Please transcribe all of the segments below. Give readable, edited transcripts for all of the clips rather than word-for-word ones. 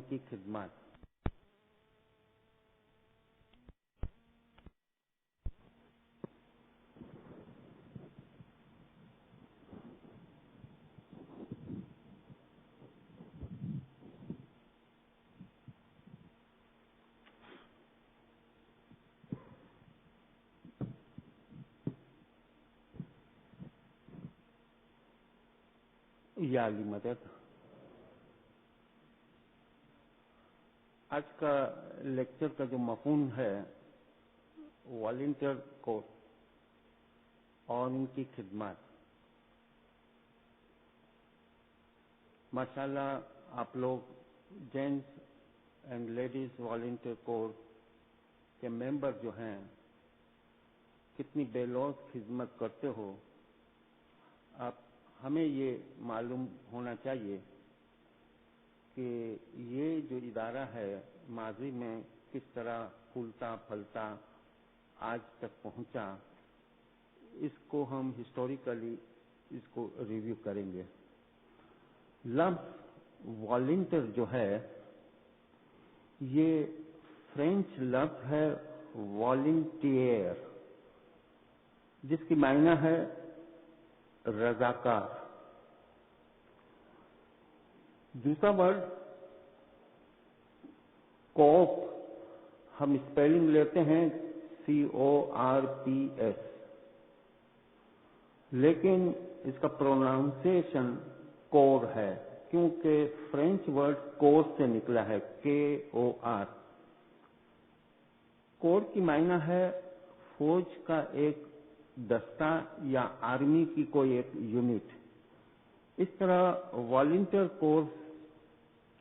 کی خدمات. یا علی مدد. آج کا لیکچر کا جو مفہوم ہے والنٹیئر کورس اور ان کی خدمات. ماشاءاللہ آپ لوگ gents and ladies volunteer course کے ممبر جو ہیں کتنی بے لوث خدمت کرتے ہو. آپ ہمیں یہ معلوم ہونا چاہیے کہ یہ جو ادارہ ہے ماضی میں کس طرح پھولتا پھلتا آج تک پہنچا. اس کو ہم ہسٹوریکلی اس کو ریویو کریں گے. لفظ والنٹیئر جو ہے یہ فرینچ لفظ ہے والنٹیئر، جس کی معنی ہے رضاکار. دوسرا ورڈ کوپ، ہم اسپیلنگ لیتے ہیں CORPS، لیکن اس کا پروناؤنسیشن کور ہے کیونکہ فرینچ ورڈ کور سے نکلا ہے KOR. کور کی معنی ہے فوج کا ایک دستہ یا آرمی کی کوئی ایک یونٹ. اس طرح والنٹیئر کورس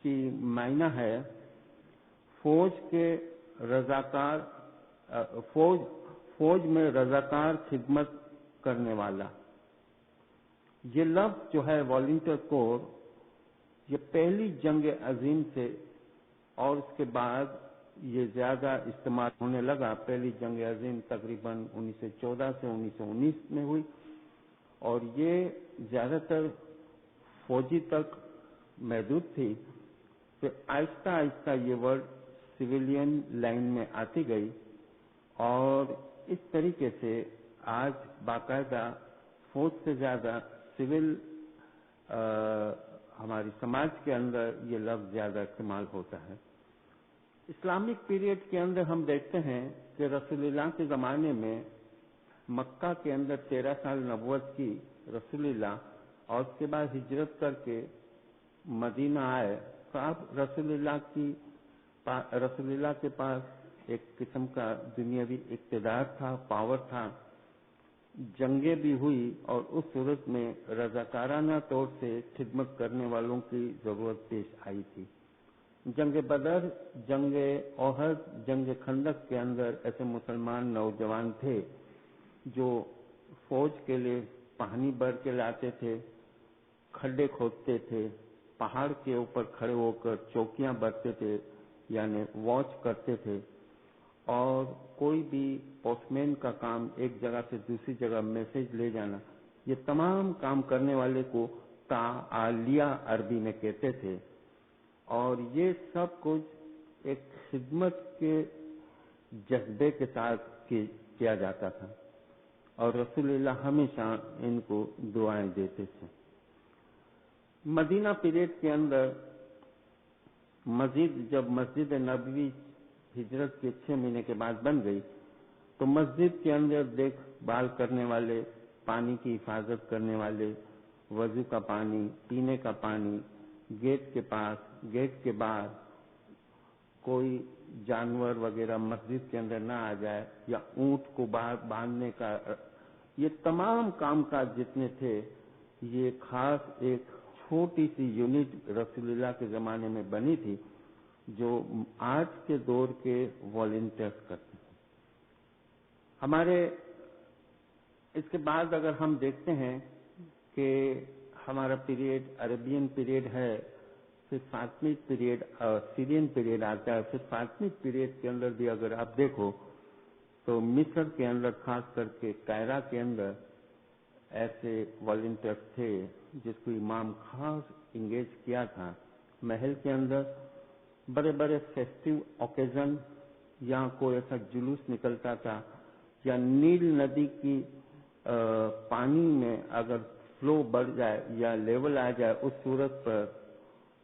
کی معنی ہے فوج کے رضاکار، فوج میں رضاکار خدمت کرنے والا. یہ لفظ جو ہے والنٹیئر کور یہ پہلی جنگ عظیم سے اور اس کے بعد یہ زیادہ استعمال ہونے لگا. پہلی جنگ عظیم تقریباً 1914 سے 1919 میں ہوئی اور یہ زیادہ تر فوجی تک محدود تھی. پھر آہستہ آہستہ یہ ورڈ سویلین لائن میں آتی گئی اور اس طریقے سے آج باقاعدہ فوج سے زیادہ سول ہماری سماج کے اندر یہ لفظ زیادہ استعمال ہوتا ہے. اسلامک پیریڈ کے اندر ہم دیکھتے ہیں کہ رسول اللہ کے زمانے میں مکہ کے اندر 13 سال نبوت کی رسول اللہ اور اس کے بعد ہجرت کر کے مدینہ آئے. تو اب رسول اللہ کے پاس ایک قسم کا دنیاوی اقتدار تھا، پاور تھا. جنگیں بھی ہوئی اور اس صورت میں رضاکارانہ طور سے خدمت کرنے والوں کی ضرورت پیش آئی تھی. جنگ بدر، جنگ احد، جنگ خندق کے اندر ایسے مسلمان نوجوان تھے جو فوج کے لیے پانی بھر کے لاتے تھے، کھڈے کھودتے تھے، پہاڑ کے اوپر کھڑے ہو کر چوکیاں برتے تھے یعنی واچ کرتے تھے. اور کوئی بھی پوسٹ مین کا کام ایک جگہ سے دوسری جگہ میسج لے جانا، یہ تمام کام کرنے والے کو تعالیہ عربی میں کہتے تھے. اور یہ سب کچھ ایک خدمت کے جذبے کے ساتھ کیا جاتا تھا اور رسول اللہ ہمیشہ ان کو دعائیں دیتے تھے. مدینہ پیریڈ کے اندر جب مسجد نبوی ہجرت کے 6 مہینے کے بعد بن گئی تو مسجد کے اندر دیکھ بھال کرنے والے، پانی کی حفاظت کرنے والے، وضو کا پانی، پینے کا پانی، گیٹ کے پاس، گیٹ کے بعد کوئی جانور وغیرہ مسجد کے اندر نہ آ جائے یا اونٹ کو باہر باندھنے کا، یہ تمام کام کاج جتنے تھے یہ خاص ایک چھوٹی سی یونٹ رسول اللہ کے زمانے میں بنی تھی جو آج کے دور کے والنٹیئرز کرتے ہیں. ہمارے اس کے بعد اگر ہم دیکھتے ہیں کہ ہمارا پیریڈ عربین پیریڈ ہے، پھر فاطمیڈ پیریڈ اور سیرین پیریڈ آتا ہے. پھر فاطمیڈ پیریڈ کے اندر بھی اگر آپ دیکھو تو مصر کے اندر خاص کر کے قاہرہ کے اندر ایسے والنٹیئرز تھے جس کو امام خاص انگیج کیا تھا محل کے اندر. بڑے بڑے فیسٹیو اوکیزن یا کوئی ایسا جلوس نکلتا تھا یا نیل ندی کی پانی میں اگر فلو بڑھ جائے یا لیول آ جائے اس صورت پر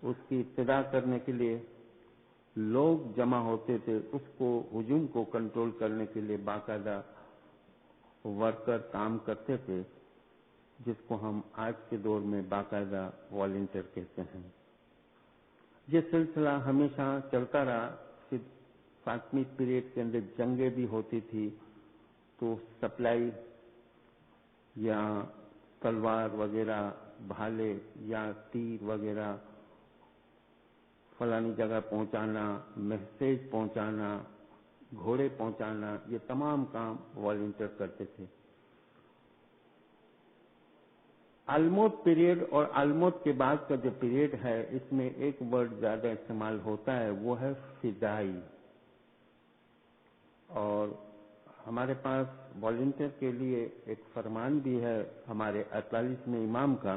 اس کی ابتدا کرنے کے لیے لوگ جمع ہوتے تھے، اس کو ہجوم کو کنٹرول کرنے کے لیے باقاعدہ ورکر کام کرتے تھے، جس کو ہم آج کے دور میں باقاعدہ والنٹیئر کہتے ہیں۔ یہ سلسلہ ہمیشہ چلتا رہا، پھر فاطمی پیریڈ کے اندر جنگیں بھی ہوتی تھی تو سپلائی یا تلوار وغیرہ، بھالے یا تیر وغیرہ فلانی جگہ پہنچانا، میسیج پہنچانا، گھوڑے پہنچانا، یہ تمام کام والنٹیئر کرتے تھے۔ الموت پیریڈ اور الموت کے بعد کا جو پیریڈ ہے، اس میں ایک ورڈ زیادہ استعمال ہوتا ہے، وہ ہے فدائی۔ اور ہمارے پاس والنٹیئر کے لیے ایک فرمان بھی ہے ہمارے 48ویں امام کا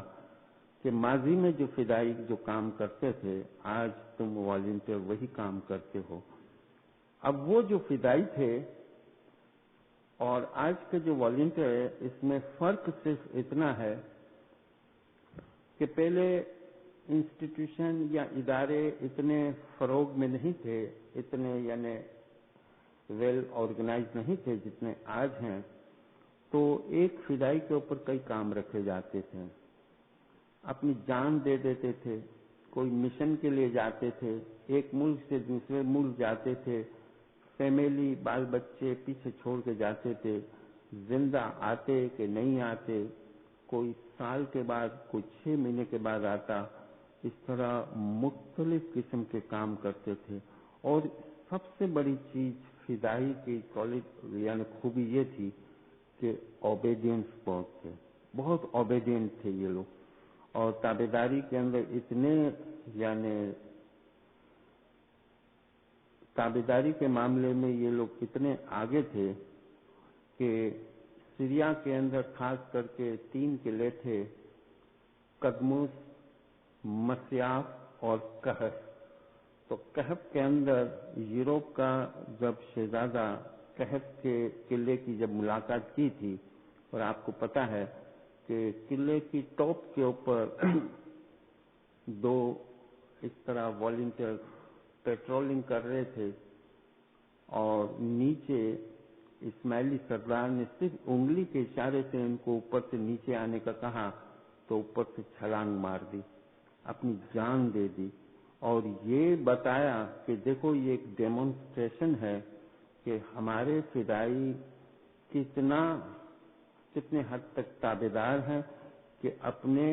کہ ماضی میں جو فدائی جو کام کرتے تھے، آج تم والنٹیئر وہی کام کرتے ہو۔ اب وہ جو فدائی تھے اور آج کے جو والنٹیئر ہے، اس میں فرق صرف اتنا ہے کہ پہلے انسٹیٹیوشن یا ادارے اتنے فروغ میں نہیں تھے، اتنے یعنی ویل آرگنائز نہیں تھے جتنے آج ہیں، تو ایک فدائی کے اوپر کئی کام رکھے جاتے تھے، اپنی جان دے دیتے تھے، کوئی مشن کے لیے جاتے تھے، ایک ملک سے دوسرے ملک جاتے تھے، فیملی بال بچے پیچھے چھوڑ کے جاتے تھے، زندہ آتے کہ نہیں آتے، کوئی سال کے بعد، کوئی 6 مہینے کے بعد آتا، اس طرح مختلف قسم کے کام کرتے تھے۔ اور سب سے بڑی چیز فدائی کی یعنی خوبی یہ تھی کہ اوبیڈینس بہت تھے، بہت اوبیڈینٹ تھے یہ لوگ، اور تابعداری کے اندر اتنے یعنی تابعداری کے معاملے میں یہ لوگ اتنے آگے تھے کہ سیریا کے اندر خاص کر کے 3 قلعے تھے، قدموس، مسیاف اور کہف۔ تو کہف کے اندر یوروپ کا جب شہزادہ کہف کے قلعے کی جب ملاقات کی تھی، اور آپ کو پتا ہے کہ قلعے کی ٹاپ کے اوپر 2 اس طرح والنٹیئر پیٹرولنگ کر رہے تھے، اور نیچے اسماعیلی سردار نے صرف انگلی کے اشارے سے ان کو اوپر سے نیچے آنے کا کہا تو اوپر سے چھلانگ مار دی، اپنی جان دے دی، اور یہ بتایا کہ دیکھو یہ ایک ڈیمونسٹریشن ہے کہ ہمارے فدائی کتنے حد تک تابعدار ہیں کہ اپنے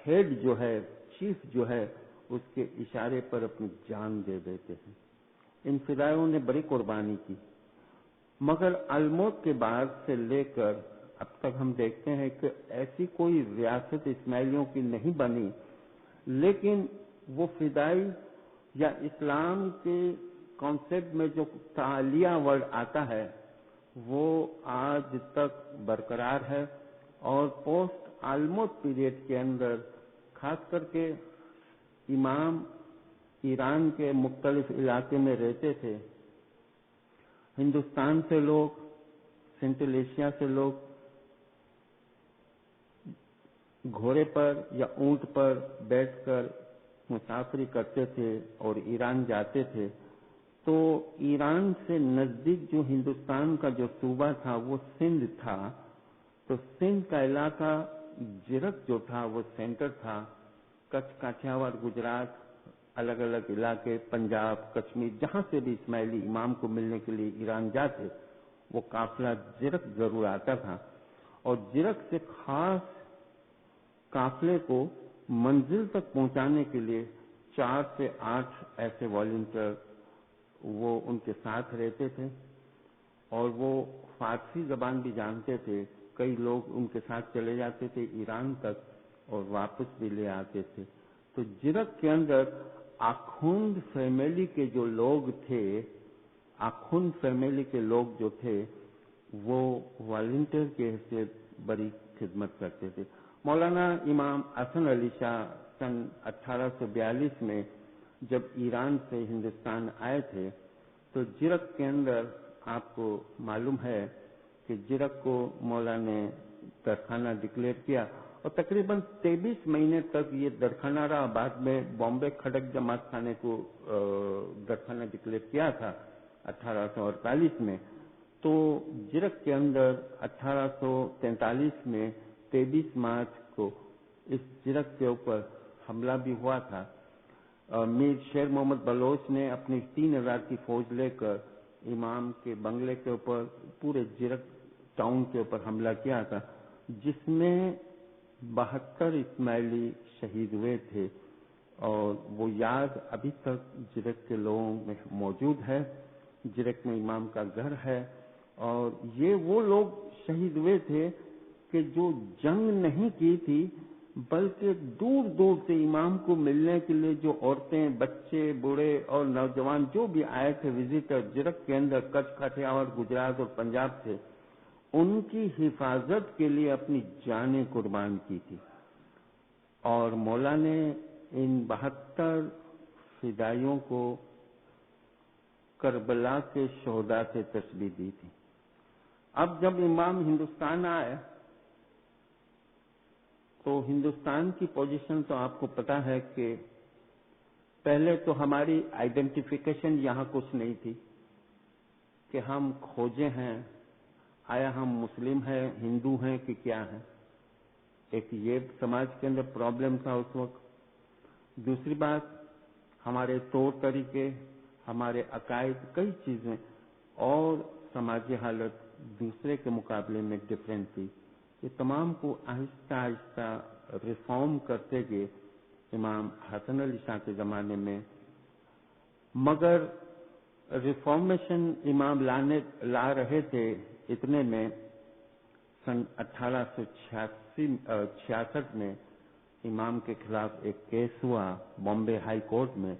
ہیڈ جو ہے، چیف جو ہے، اس کے اشارے پر اپنی جان دے دیتے ہیں۔ ان فدائیوں نے بڑی قربانی کی، مگر الموت کے بعد سے لے کر اب تک ہم دیکھتے ہیں کہ ایسی کوئی ریاست اسماعیلیوں کی نہیں بنی، لیکن وہ فدائی یا اسلام کے کانسیپٹ میں جو تعالیہ ورڈ آتا ہے وہ آج تک برقرار ہے، اور پوسٹ الموت پیریڈ کے اندر خاص کر کے امام ایران کے مختلف علاقے میں رہتے تھے، ہندوستان سے لوگ، سینٹرل ایشیا سے لوگ گھوڑے پر یا اونٹ پر بیٹھ کر مسافری کرتے تھے اور ایران جاتے تھے، تو ایران سے نزدیک جو ہندوستان کا جو صوبہ تھا وہ سندھ تھا، تو سندھ کا علاقہ جرک جو تھا وہ سینٹر تھا، کچھ کاٹھیاواڑ، گجرات، الگ الگ علاقے، پنجاب، کشمیر، جہاں سے بھی اسماعیلی امام کو ملنے کے لیے ایران جاتے وہ قافلہ جرک ضرور آتا تھا، اور جرک سے خاص قافلے کو منزل تک پہنچانے کے لیے 4 سے 8 ایسے والنٹیئر وہ ان کے ساتھ رہتے تھے، اور وہ فارسی زبان بھی جانتے تھے، کئی لوگ ان کے ساتھ چلے جاتے تھے ایران تک اور واپس بھی لے آتے تھے۔ تو جرک کے اندر آخوند فیملی کے جو لوگ تھے، آخوند فیملی کے لوگ جو تھے وہ والنٹیئر کی حیثیت بڑی خدمت کرتے تھے۔ مولانا امام حسن علی شاہ سن 1842 میں جب ایران سے ہندوستان آئے تھے تو جرک کے اندر آپ کو معلوم ہے کہ جرک کو مولا نے درخانہ ڈکلیئر کیا اور تقریباً 23 مہینے تک یہ درخانہ رہا. بعد میں بامبے کھڑک جماعت خانے کو درخانہ ڈکلیئر کیا تھا 1848 میں. تو جرک کے اندر 1843 میں 23 مارچ کو اس جرک کے اوپر حملہ بھی ہوا تھا. میر شیر محمد بلوچ نے اپنی 3000 کی فوج لے کر امام کے بنگلے کے اوپر پورے جرک ٹاؤن کے اوپر حملہ کیا تھا، جس میں 72 اسماعیلی شہید ہوئے تھے. اور وہ یاد ابھی تک جرک کے لوگوں میں موجود ہے. جرک میں امام کا گھر ہے اور یہ وہ لوگ شہید ہوئے تھے کہ جو جنگ نہیں کی تھی بلکہ دور دور سے امام کو ملنے کے لیے جو عورتیں، بچے، بوڑھے اور نوجوان جو بھی آئے تھے وزٹر جرک کے اندر، کچھ کاٹھیاواڑ، گجرات اور پنجاب سے، ان کی حفاظت کے لیے اپنی جانیں قربان کی تھی. اور مولا نے ان 72 فدائیوں کو کربلا کے شہداء سے تشبیہ دی تھی. اب جب امام ہندوستان آئے تو ہندوستان کی پوزیشن تو آپ کو پتا ہے کہ پہلے تو ہماری آئیڈینٹیفیکیشن یہاں کچھ نہیں تھی کہ ہم کھوجے ہیں، آیا ہم مسلم ہیں، ہندو ہیں کہ کیا ہیں. ایک یہ سماج کے اندر پرابلم تھا اس وقت. دوسری بات، ہمارے طور طریقے، ہمارے عقائد، کئی چیزیں اور سماجی حالت دوسرے کے مقابلے میں ڈفرینٹ تھی. یہ تمام کو آہستہ آہستہ ریفارم کرتے گئے امام حسن علی شاہ کے زمانے میں. مگر ریفارمیشن امام لا رہے تھے اتنے میں سن 1866 میں امام کے خلاف ایک کیس ہوا بامبے ہائی کورٹ میں.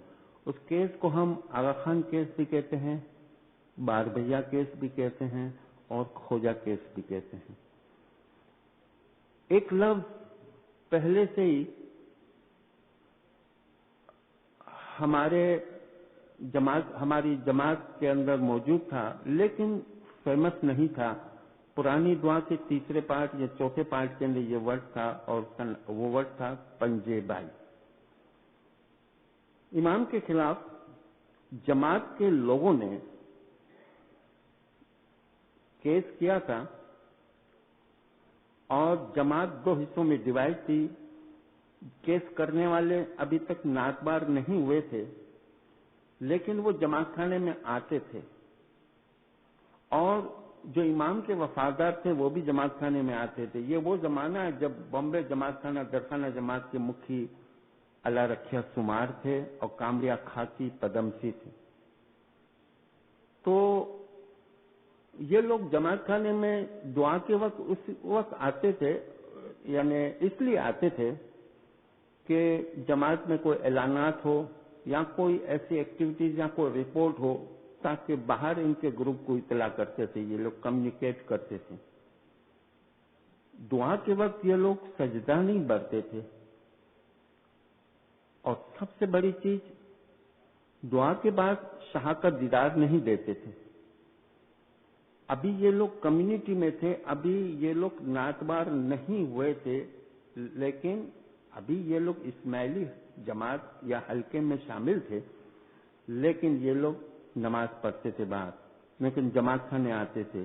اس کیس کو ہم آغا خان کیس بھی کہتے ہیں، بار بھیا کیس بھی کہتے ہیں اور کھوجا کیس بھی کہتے ہیں. ایک لفظ پہلے سے ہی ہماری جماعت کے اندر موجود تھا لیکن فیمس نہیں تھا. پرانی دعا کے تیسرے پارٹ یا چوتھے پارٹ کے اندر یہ ورڈ تھا اور وہ ورڈ تھا پنجے بائی. امام کے خلاف جماعت کے لوگوں نے کیس کیا تھا اور جماعت 2 حصوں میں ڈیوائڈ تھی. کیس کرنے والے ابھی تک نعت بار نہیں ہوئے تھے لیکن وہ جماعت خانے میں آتے تھے اور جو امام کے وفادار تھے وہ بھی جماعت خانے میں آتے تھے. یہ وہ زمانہ ہے جب بامبے جماعت خانہ درخانہ جماعت کے مکھی اللہ رکھیا سمار تھے اور کامریا خاکی پدمسی تھے. تو یہ لوگ جماعت خانے میں دعا کے وقت اس وقت آتے تھے، یعنی اس لیے آتے تھے کہ جماعت میں کوئی اعلانات ہو یا کوئی ایسی ایکٹیویٹیز یا کوئی رپورٹ ہو تاکہ باہر ان کے گروپ کو اطلاع کرتے تھے. یہ لوگ کمیونیکیٹ کرتے تھے. دعا کے وقت یہ لوگ سجدہ نہیں برتے تھے اور سب سے بڑی چیز دعا کے بعد شاہ کا دیدار نہیں دیتے تھے. ابھی یہ لوگ کمیونٹی میں تھے، ابھی یہ لوگ نعت بار نہیں ہوئے تھے لیکن ابھی یہ لوگ اسماعیلی جماعت یا حلقے میں شامل تھے لیکن یہ لوگ نماز پڑھتے تھے باہر، لیکن جماعت خانے آتے تھے،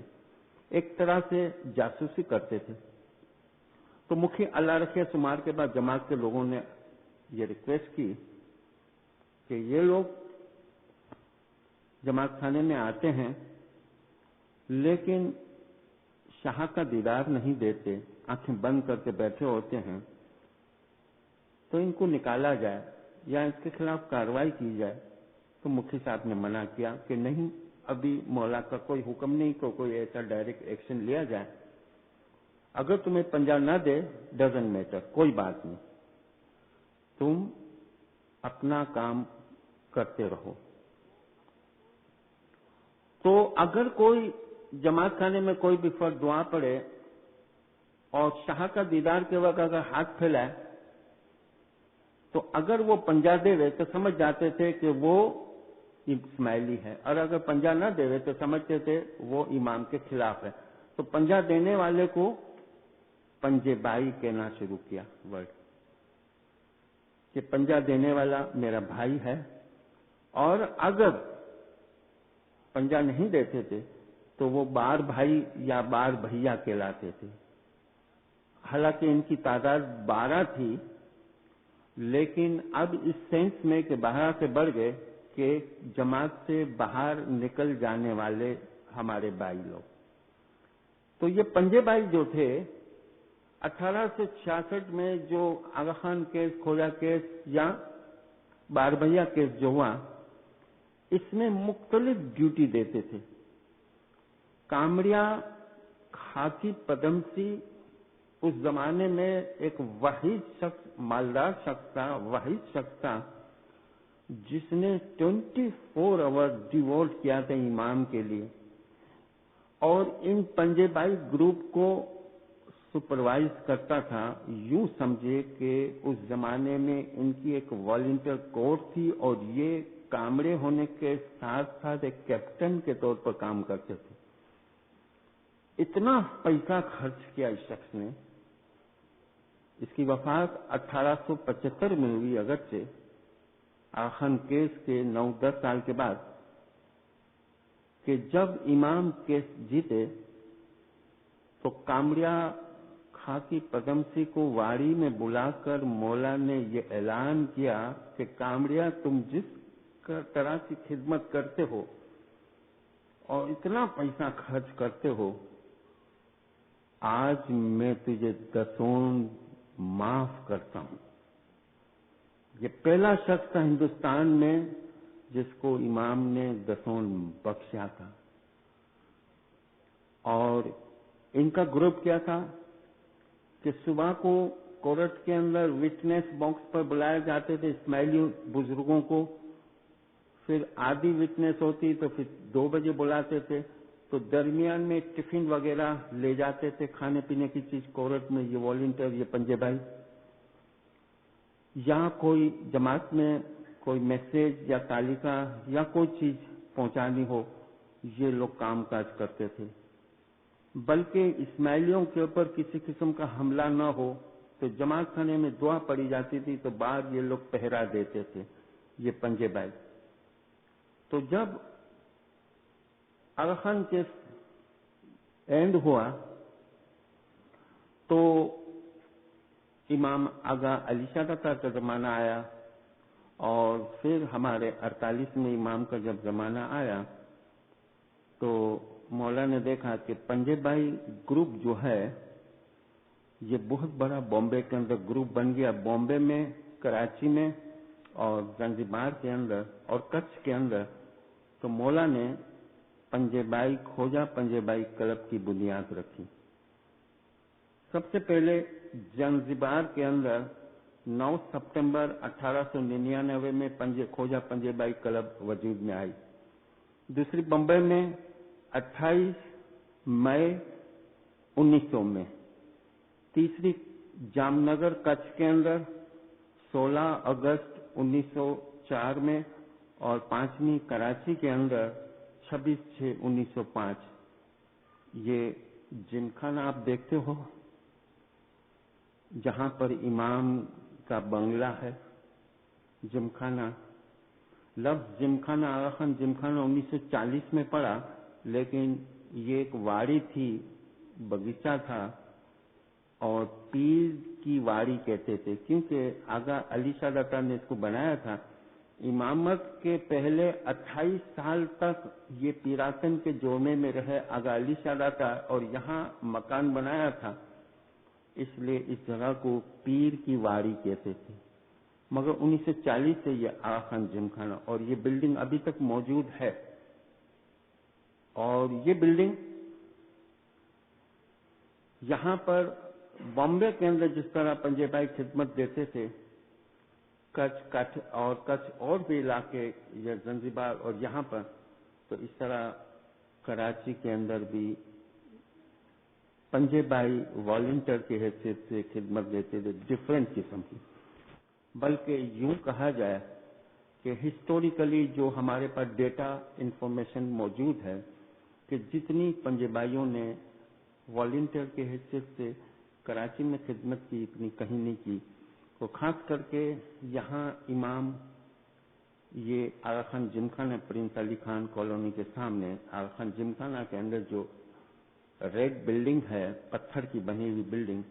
ایک طرح سے جاسوسی کرتے تھے. تو مکھی اللہ رکھے سمار کے بعد جماعت کے لوگوں نے یہ ریکویسٹ کی کہ یہ لوگ جماعت خانے میں آتے ہیں لیکن شاہ کا دیدار نہیں دیتے، آنکھیں بند کر کے بیٹھے ہوتے ہیں، تو ان کو نکالا جائے یا اس کے خلاف کارروائی کی جائے. تو مکھی صاحب نے منع کیا کہ نہیں، ابھی مولا کا کوئی حکم نہیں کہ کوئی ایسا ڈائریکٹ ایکشن لیا جائے. اگر تمہیں پنجہ نہ دے ڈزنٹ میٹر، کوئی بات نہیں، تم اپنا کام کرتے رہو. تو اگر کوئی جماعت خانے میں کوئی بھی فرد دعا پڑے اور شاہ کا دیدار کے وقت اگر ہاتھ پھیلائے تو اگر وہ پنجہ دے رہے تو سمجھ جاتے تھے کہ وہ اسماعیلی ہے، اور اگر پنجہ نہ دے رہے تو سمجھتے تھے وہ امام کے خلاف ہے. تو پنجہ دینے والے کو پنجے بائی کہنا شروع کیا ورڈ، کہ پنجہ دینے والا میرا بھائی ہے. اور اگر پنجہ نہیں دیتے تھے تو وہ بار بھائی یا بار بھیا کہلاتے تھے. حالانکہ ان کی تعداد 12 تھی، لیکن اب اس سینس میں کہ 12 سے بڑھ گئے کہ جماعت سے باہر نکل جانے والے ہمارے بھائی لوگ. تو یہ پنجے بھائی جو تھے 1866 میں جو آغا خان کیس، کھوجا کیس یا بار بھیا کیس جو ہوا، اس میں مختلف ڈیوٹی دیتے تھے. کامڑیا خاکی پدمسی اس زمانے میں ایک واحد شخص، مالدار شخص تھا، واحد شخص تھا جس نے 24 آور ڈیووٹ کیا تھا امام کے لیے. اور ان پنجے بائی گروپ کو سپروائز کرتا تھا. یوں سمجھے کہ اس زمانے میں ان کی ایک والنٹیئر کورس تھی، اور یہ کامڑے ہونے کے ساتھ ساتھ ایک کیپٹن کے طور پر کام کرتے تھے. اتنا پیسہ خرچ کیا اس شخص نے. اس کی وفات 1875 میں ہوئی، اگرچہ آغا خان کیس کے 9-10 سال کے بعد، کہ جب امام کیس جیتے تو کامڑیا خاکی پدمسی کو واڑی میں بلا کر مولا نے یہ اعلان کیا کہ کامڑیا تم جس طرح کی خدمت کرتے ہو اور اتنا پیسہ خرچ کرتے ہو، آج میں تجھے 10 معاف کرتا ہوں. یہ پہلا شخص تھا ہندوستان میں جس کو امام نے 10 بخشا تھا. اور ان کا گروپ کیا تھا کہ صبح کو کورٹ کے اندر وٹنس باکس پر بلائے جاتے تھے اسماعیلی بزرگوں کو. پھر آدھی وٹنس ہوتی تو پھر 2 بجے بلاتے تھے. تو درمیان میں ٹفن وغیرہ لے جاتے تھے، کھانے پینے کی چیز کورٹ میں. یہ والنٹیئر، یہ پنجے بھائی، یا کوئی جماعت میں کوئی میسج یا تعلیقہ یا کوئی چیز پہنچانی ہو، یہ لوگ کام کاج کرتے تھے. بلکہ اسماعیلیوں کے اوپر کسی قسم کا حملہ نہ ہو تو جماعت خانے میں دعا پڑی جاتی تھی تو بعد یہ لوگ پہرا دیتے تھے، یہ پنجے بھائی. تو جب آغا خان کیس اینڈ ہوا تو امام آغا علی شاہ داتا کا زمانہ آیا، اور پھر ہمارے 48 میں امام کا جب زمانہ آیا تو مولا نے دیکھا کہ پنجے بائی گروپ جو ہے یہ بہت بڑا بامبے کے اندر گروپ بن گیا. بامبے میں، کراچی میں اور زنجبار کے اندر اور کچھ کے اندر. تو مولا نے پنجے بائی کھوجا پنجے بائی کلب کی بنیاد رکھی. سب سے پہلے زنجبار کے اندر 9 ستمبر 1899 میں کھوجا پنجے بائی کلب وجود میں آئی. دوسری بمبئی میں 28 مئی 1900 میں. تیسری جام نگر کچھ کے اندر 16 اگست 1904 میں. اور پانچویں کراچی کے اندر 26/6/1905. یہ جم خانہ آپ دیکھتے ہو جہاں پر امام کا بنگلہ ہے، جم خانہ. لفظ جم خانہ، آغا خان جم خانہ 1940 میں پڑا، لیکن یہ ایک واڑی تھی، باغیچہ تھا، اور پیر کی واڑی کہتے تھے کیونکہ آغا علی شاہ داتا نے اس کو بنایا تھا. امامت کے پہلے 28 سال تک یہ پیراسن کے جوڑنے میں رہے آغا علی شاہ داتا، اور یہاں مکان بنایا تھا، اس لیے اس جگہ کو پیر کی واڑی کہتے تھے. مگر 1940 سے یہ آغا خان جم خانہ، اور یہ بلڈنگ ابھی تک موجود ہے. اور یہ بلڈنگ یہاں پر بامبے کے اندر جس طرح پنجے بائی خدمت دیتے تھے، کچھ اور بھی علاقے، یہ زنجبار اور یہاں پر، تو اس طرح کراچی کے اندر بھی پنجے بائی والنٹیئر کی حیثیت سے خدمت دیتے تھے، ڈفرینٹ قسم کی. بلکہ یوں کہا جائے کہ ہسٹوریکلی جو ہمارے پاس ڈیٹا انفارمیشن موجود ہے کہ جتنی پنجابیوں نے والنٹیئر کے حیثیت سے کراچی میں خدمت کی اتنی کہیں نہیں کی، تو خاص کر کے یہاں امام یہ آغا خان جمخانہ پرنس علی خان کالونی کے سامنے آغا خان جمخانہ کے اندر جو ریڈ بلڈنگ ہے، پتھر کی بنی ہوئی بلڈنگ،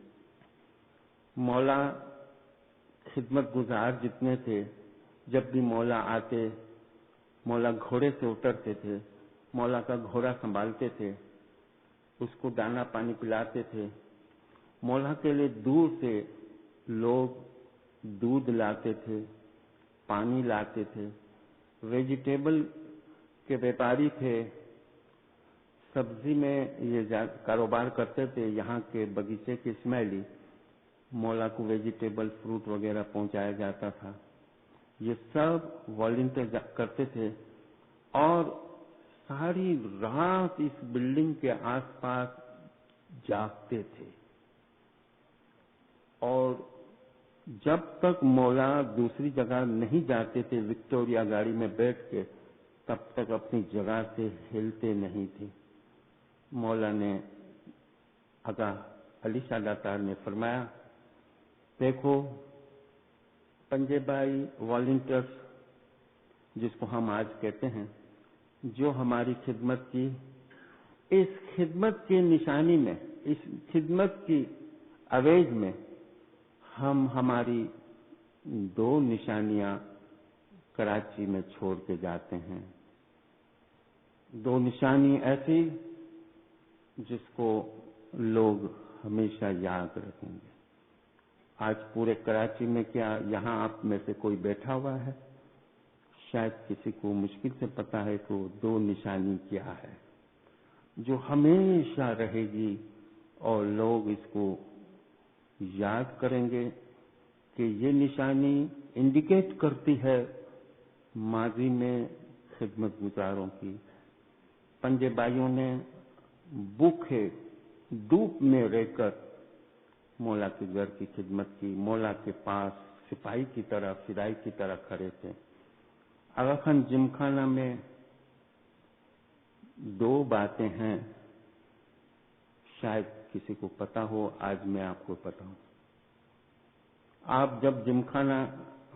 مولا خدمت گزار جتنے تھے جب بھی مولا آتے، مولا گھوڑے سے اترتے تھے، مولا کا گھوڑا سنبھالتے تھے، اس کو دانا پانی پلاتے تھے. مولا کے لیے دور سے لوگ دودھ لاتے تھے، پانی لاتے تھے. ویجیٹیبل کے بیپاری تھے، سبزی میں یہ کاروبار کرتے تھے. یہاں کے باغیچے کے اسماعیلی مولا کو ویجیٹیبل فروٹ وغیرہ پہنچایا جاتا تھا. یہ سب والنٹیئر کرتے تھے اور ساری رات اس بلڈنگ کے آس پاس جاگتے تھے. اور جب تک مولا دوسری جگہ نہیں جاتے تھے وکٹوریا گاڑی میں بیٹھ کے، تب تک اپنی جگہ سے ہلتے نہیں تھے. مولا نے آقا علی شاہ داتار نے فرمایا، دیکھو پنجابی والنٹیئرز جس کو ہم آج کہتے ہیں، جو ہماری خدمت کی، اس خدمت کی نشانی میں، اس خدمت کی عویز میں ہم ہماری دو نشانیاں کراچی میں چھوڑ کے جاتے ہیں. دو نشانی ایسی جس کو لوگ ہمیشہ یاد رکھیں گے. آج پورے کراچی میں کیا یہاں آپ میں سے کوئی بیٹھا ہوا ہے؟ شاید کسی کو مشکل سے پتا ہے کہ وہ دو نشانی کیا ہے جو ہمیشہ رہے گی اور لوگ اس کو یاد کریں گے کہ یہ نشانی انڈیکیٹ کرتی ہے ماضی میں خدمت گزاروں کی. پنجابیوں نے بھوکے دھوپ میں رہ کر مولا کے گھر کی خدمت کی، مولا کے پاس سپاہی کی طرح، فدائی کی طرح کھڑے تھے. آغا خان جمخانہ میں دو باتیں ہیں، شاید کسی کو پتا ہو، آج میں آپ کو بتاؤں. آپ جب جمخانہ،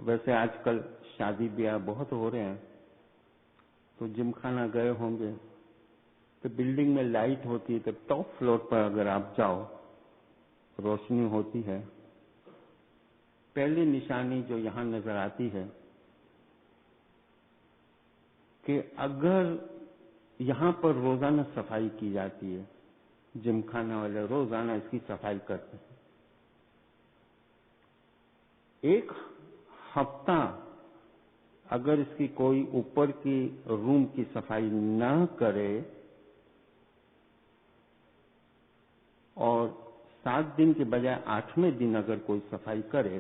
ویسے آج کل شادی بیاہ بہت ہو رہے ہیں، تو جمخانہ گئے ہوں گے تو بلڈنگ میں لائٹ ہوتی ہے، تو ٹاپ فلور پر اگر آپ جاؤ روشنی ہوتی ہے. پہلی نشانی جو یہاں نظر آتی ہے کہ اگر یہاں پر روزانہ صفائی کی جاتی ہے، جمخانہ والے روزانہ اس کی صفائی کرتے ہیں. ایک ہفتہ اگر اس کی کوئی اوپر کی روم کی صفائی نہ کرے اور 7 دن کے بجائے 8ویں دن اگر کوئی صفائی کرے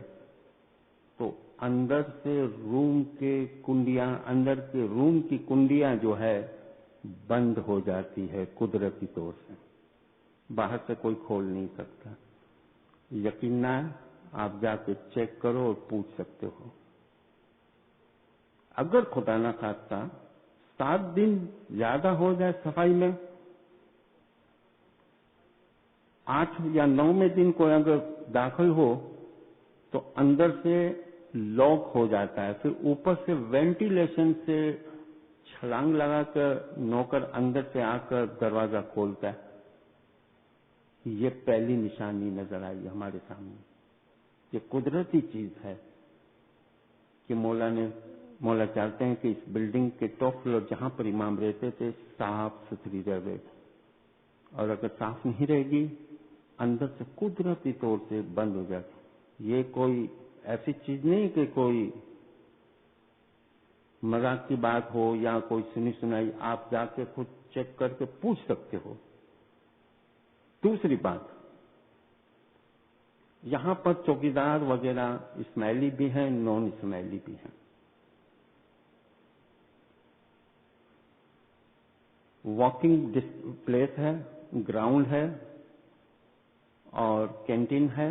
تو اندر سے روم کے کنڈیاں، اندر کے روم کی کنڈیاں جو ہے بند ہو جاتی ہے قدرتی طور سے، باہر سے کوئی کھول نہیں سکتا. یقین نہ ہے، آپ جا کے چیک کرو اور پوچھ سکتے ہو. اگر خدا نہ خواستہ 7 دن زیادہ ہو جائے صفائی میں، 8 یا 9ویں دن کوئی اگر داخل ہو تو اندر سے لاک ہو جاتا ہے. پھر اوپر سے وینٹیلیشن سے چھلانگ لگا کر نوکر اندر سے آ کر دروازہ کھولتا ہے. یہ پہلی نشانی نظر آئی ہمارے سامنے. یہ قدرتی چیز ہے کہ مولا چاہتے ہیں کہ اس بلڈنگ کے ٹاپ فلور جہاں پر امام رہتے تھے صاف ستھری رہے، اور اگر صاف نہیں رہے گی اندر سے قدرتی طور سے بند ہو جاتی. یہ کوئی ایسی چیز نہیں کہ کوئی مذاق کی بات ہو یا کوئی سنی سنائی، آپ جا کے خود چیک کر کے پوچھ سکتے ہو. دوسری بات، یہاں پر چوکیدار وغیرہ اسماعیلی بھی ہیں، نان اسماعیلی بھی ہیں. واکنگ پلیس ہے، گراؤنڈ ہے اور کینٹین ہے.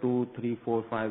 2, 3, 4, 5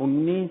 19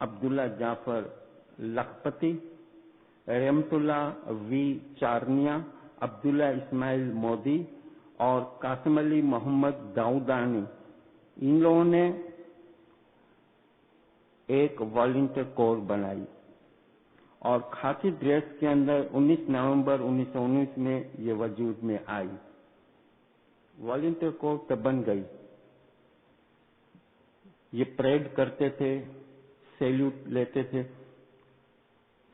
عبداللہ جعفر لکھپتی، رحمتاللہ وی چارنیا، عبداللہ اسماعیل مودی اور قاسم علی محمد داؤدانی، ان لوگوں نے ایک والنٹیئر کور بنائی اور خاکی ڈریس کے اندر 19 نومبر 1919 میں یہ وجود میں آئی۔ والنٹیئر کور تو بن گئی، یہ پریڈ کرتے تھے، سیلیوٹ لیتے تھے،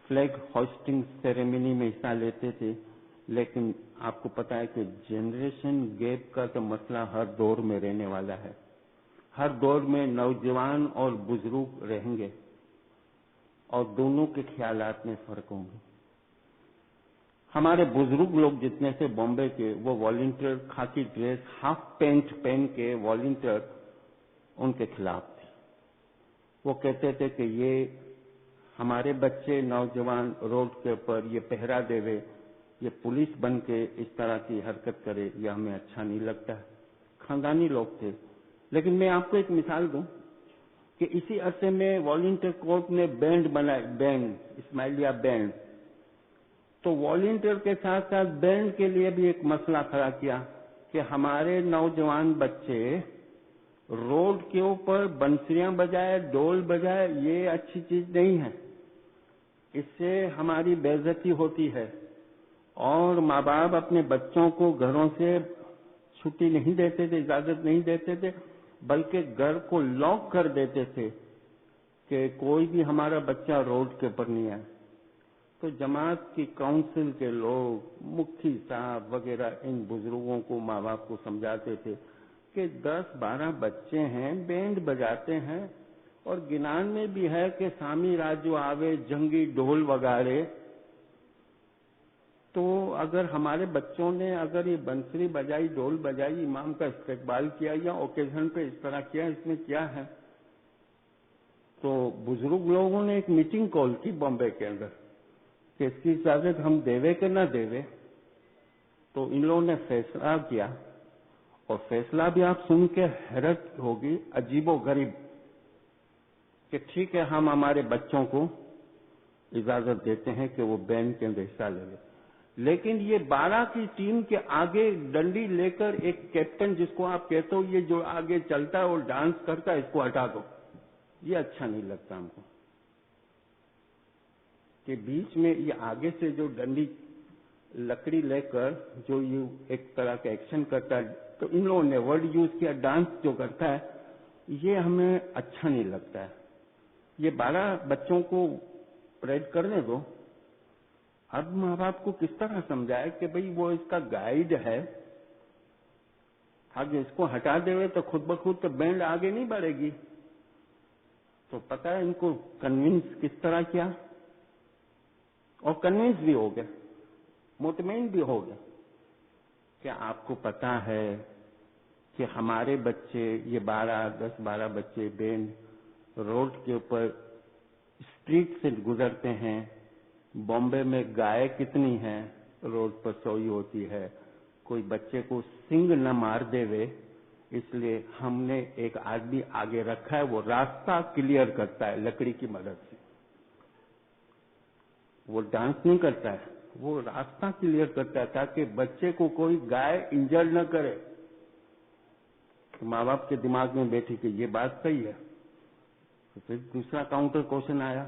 فلیگ ہوسٹنگ سیریمنی میں حصہ لیتے تھے، لیکن آپ کو پتا ہے کہ جنریشن گیپ کا تو مسئلہ ہر دور میں رہنے والا ہے۔ ہر دور میں نوجوان اور بزرگ رہیں گے اور دونوں کے خیالات میں فرق ہوں گے۔ ہمارے بزرگ لوگ جتنے سے بامبے کے، وہ والنٹیئر خاکی ڈریس ہاف پینٹ پہن کے والنٹیئر ان کے خلاف تھے۔ وہ کہتے تھے کہ یہ ہمارے بچے نوجوان روڈ کے اوپر یہ پہرا دیوے، یہ پولیس بن کے اس طرح کی حرکت کرے، یہ ہمیں اچھا نہیں لگتا ہے۔ خاندانی لوگ تھے۔ لیکن میں آپ کو ایک مثال دوں کہ اسی عرصے میں والنٹیئر کورپ نے بینڈ بنائے، بینڈ اسماعیلیہ بینڈ، تو والنٹیئر کے ساتھ ساتھ بینڈ کے لیے بھی ایک مسئلہ کھڑا کیا کہ ہمارے نوجوان بچے روڈ کے اوپر بنسریاں بجائے، ڈول بجائے، یہ اچھی چیز نہیں ہے، اس سے ہماری بے عزتی ہوتی ہے، اور ماں باپ اپنے بچوں کو گھروں سے چھٹی نہیں دیتے تھے، اجازت نہیں دیتے تھے، بلکہ گھر کو لاک کر دیتے تھے کہ کوئی بھی ہمارا بچہ روڈ کے اوپر نہیں آئے۔ تو جماعت کی کونسل کے لوگ، مکھی صاحب وغیرہ ان بزرگوں کو، ماں باپ کو سمجھاتے تھے کہ 10-12 بچے ہیں، بینڈ بجاتے ہیں، اور گنان میں بھی ہے کہ سامی راجو آوے جنگی ڈھول وگارے، تو اگر ہمارے بچوں نے اگر یہ بنسری بجائی، ڈھول بجائی، امام کا استقبال کیا یا اوکیزن پہ اس طرح کیا، اس میں کیا ہے؟ تو بزرگ لوگوں نے ایک میٹنگ کال کی بامبے کے اندر کہ اس کی اجازت ہم دیوے کہ نہ دیوے۔ تو ان لوگوں نے فیصلہ کیا، اور فیصلہ بھی آپ سن کے حیرت ہوگی، عجیب و غریب، کہ ٹھیک ہے ہم ہمارے بچوں کو اجازت دیتے ہیں کہ وہ بینڈ کے اندر حصہ لے لیں، لیکن یہ 12 کی ٹیم کے آگے ڈنڈی لے کر ایک کیپٹن، جس کو آپ کہتے ہو یہ جو آگے چلتا ہے اور ڈانس کرتا ہے، اس کو ہٹا دو، یہ اچھا نہیں لگتا ہم کو، کہ بیچ میں یہ آگے سے جو ڈنڈی لکڑی لے کر جو یہ ایک طرح کا ایکشن کرتا ہے، تو ان لوگوں نے ورڈ یوز کیا، ڈانس جو کرتا ہے، یہ ہمیں اچھا نہیں لگتا ہے، یہ 12 بچوں کو پریڈ کرنے دو۔ اب ماں باپ کو کس طرح سمجھائے کہ بھئی وہ اس کا گائیڈ ہے، آگے اس کو ہٹا دے تو خود بخود تو بینڈ آگے نہیں بڑھے گی۔ تو پتہ ہے ان کو کنونس کس طرح کیا، اور کنونس بھی ہو گئے، مطمئن بھی ہو گئے کہ آپ کو پتا ہے کہ ہمارے بچے یہ 10-12 بچے بینڈ روڈ کے اوپر اسٹریٹ سے گزرتے ہیں، بامبے میں گائے کتنی ہیں روڈ پر سوئی ہوتی ہے، کوئی بچے کو سنگ نہ مار دے وے، اس لیے ہم نے ایک آدمی آگے رکھا ہے، وہ راستہ کلیئر کرتا ہے لکڑی کی مدد سے، وہ ڈانس نہیں کرتا ہے، وہ راستہ کلیئر کرتا ہے تاکہ بچے کو کوئی گائے انجر نہ کرے۔ تو ماں باپ کے دماغ میں بیٹھی کہ یہ بات صحیح ہے۔ تو پھر دوسرا کاؤنٹر کوشچن آیا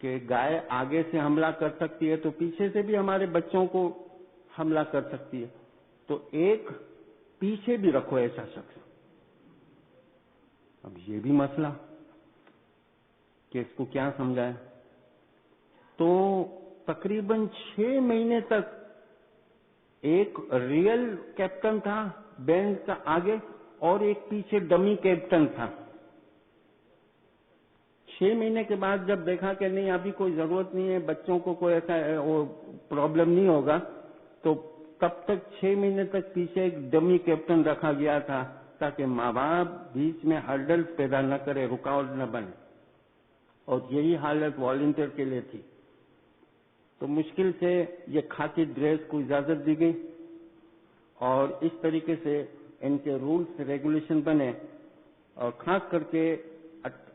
کہ گائے آگے سے حملہ کر سکتی ہے تو پیچھے سے بھی ہمارے بچوں کو حملہ کر سکتی ہے، تو ایک پیچھے بھی رکھو ایسا شخص۔ اب یہ بھی مسئلہ کہ اس کو کیا سمجھائے، تو تقریباً 6 مہینے تک ایک ریئل کیپٹن تھا بینڈ کا آگے، اور ایک پیچھے ڈمی کیپٹن تھا۔ 6 مہینے کے بعد جب دیکھا کہ نہیں ابھی کوئی ضرورت نہیں ہے، بچوں کو کوئی ایسا پرابلم نہیں ہوگا، تو تب تک 6 مہینے تک پیچھے ایک ڈمی کیپٹن رکھا گیا تھا تاکہ ماں باپ بیچ میں ہرڈل پیدا نہ کرے، رکاوٹ نہ بنے، اور یہی حالت والنٹیئر کے لیے تھی۔ تو مشکل سے یہ خاکی ڈریس کو اجازت دی گئی، اور اس طریقے سے ان کے رولز ریگولیشن بنے، اور خاص کر کے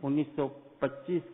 1925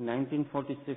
1946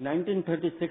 1936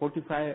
45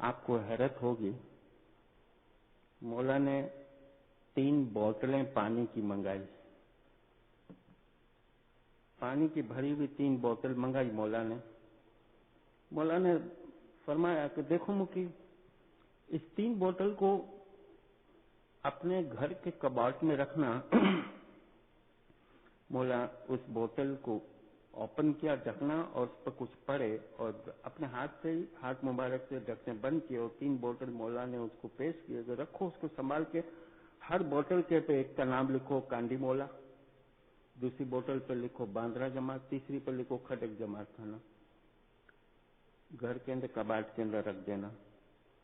آپ کو حیرت ہوگی، مولا نے 3 بوتلیں پانی کی منگائی، پانی کی بھری ہوئی 3 بوتل منگائی مولا نے فرمایا کہ دیکھو مکی، اس 3 بوتل کو اپنے گھر کے کباٹ میں رکھنا۔ مولا اس بوتل کو اوپن کیا، ڈھکنا، اور اس پر کچھ پڑے، اور اپنے ہاتھ مبارک سے ڈھکنے بند کیے، اور 3 بوتل مولا نے اس کو پیش کیے کہ رکھو اس کو سنبھال کے، ہر بوتل کے پہ ایک کا نام لکھو کانڈی مولا، دوسری بوتل پر لکھو باندرا جماعت، تیسری پر لکھو کھٹک جماعت خانہ، گھر کے اندر کباٹ کے اندر رکھ دینا،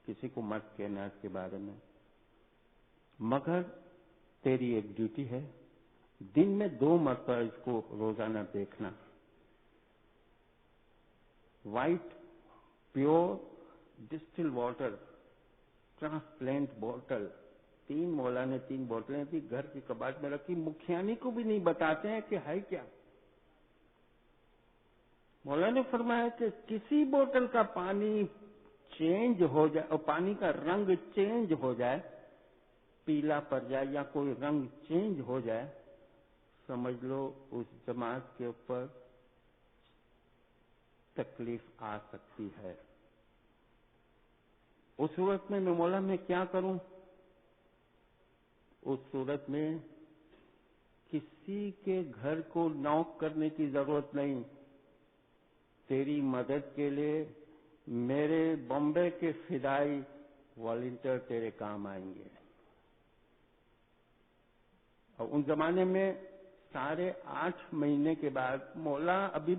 کسی کو مت کہنا اس کے بارے میں، مگر تیری ایک ڈیوٹی ہے، دن میں 2 مرتبہ اس کو روزانہ دیکھنا، وائٹ پیور ڈسٹل واٹر ٹرانسپلنٹ بوتل، 3 مولا نے 3 بوتلیں تھی، گھر کی کباٹ میں رکھی، مکھیانی کو بھی نہیں بتاتے ہیں کہ ہے کیا۔ مولا نے فرمایا کہ کسی بوتل کا پانی چینج ہو جائے اور پانی کا رنگ چینج ہو جائے، پیلا پڑ جائے یا کوئی رنگ چینج ہو جائے، سمجھ لو اس جماعت کے اوپر تکلیف آ سکتی ہے۔ اس صورت میں مولا میں کیا کروں؟ اس صورت میں کسی کے گھر کو نوک کرنے کی ضرورت نہیں، تیری مدد کے لیے میرے بمبے کے فدائی والنٹیئر تیرے کام آئیں گے۔ اور ان زمانے میں 8.5 مہینے کے بعد مولا ابھی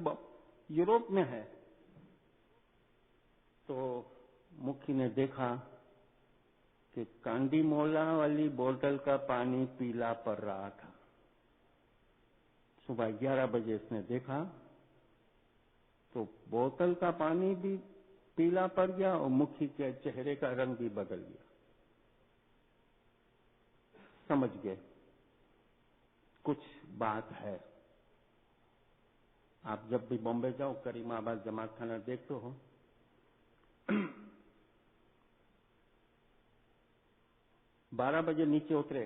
یوروپ میں ہے، تو مکھی نے دیکھا کہ کانڈی مولا والی بوتل کا پانی پیلا پڑ رہا تھا۔ صبح 11 بجے اس نے دیکھا تو بوتل کا پانی بھی پیلا پڑ گیا اور مکھی کے چہرے کا رنگ بھی بدل گیا۔ سمجھ گئے کچھ بات ہے۔ آپ جب بھی بامبے جاؤ، کریم آباد جماعت خانہ دیکھتے ہو، 12 بجے نیچے اترے،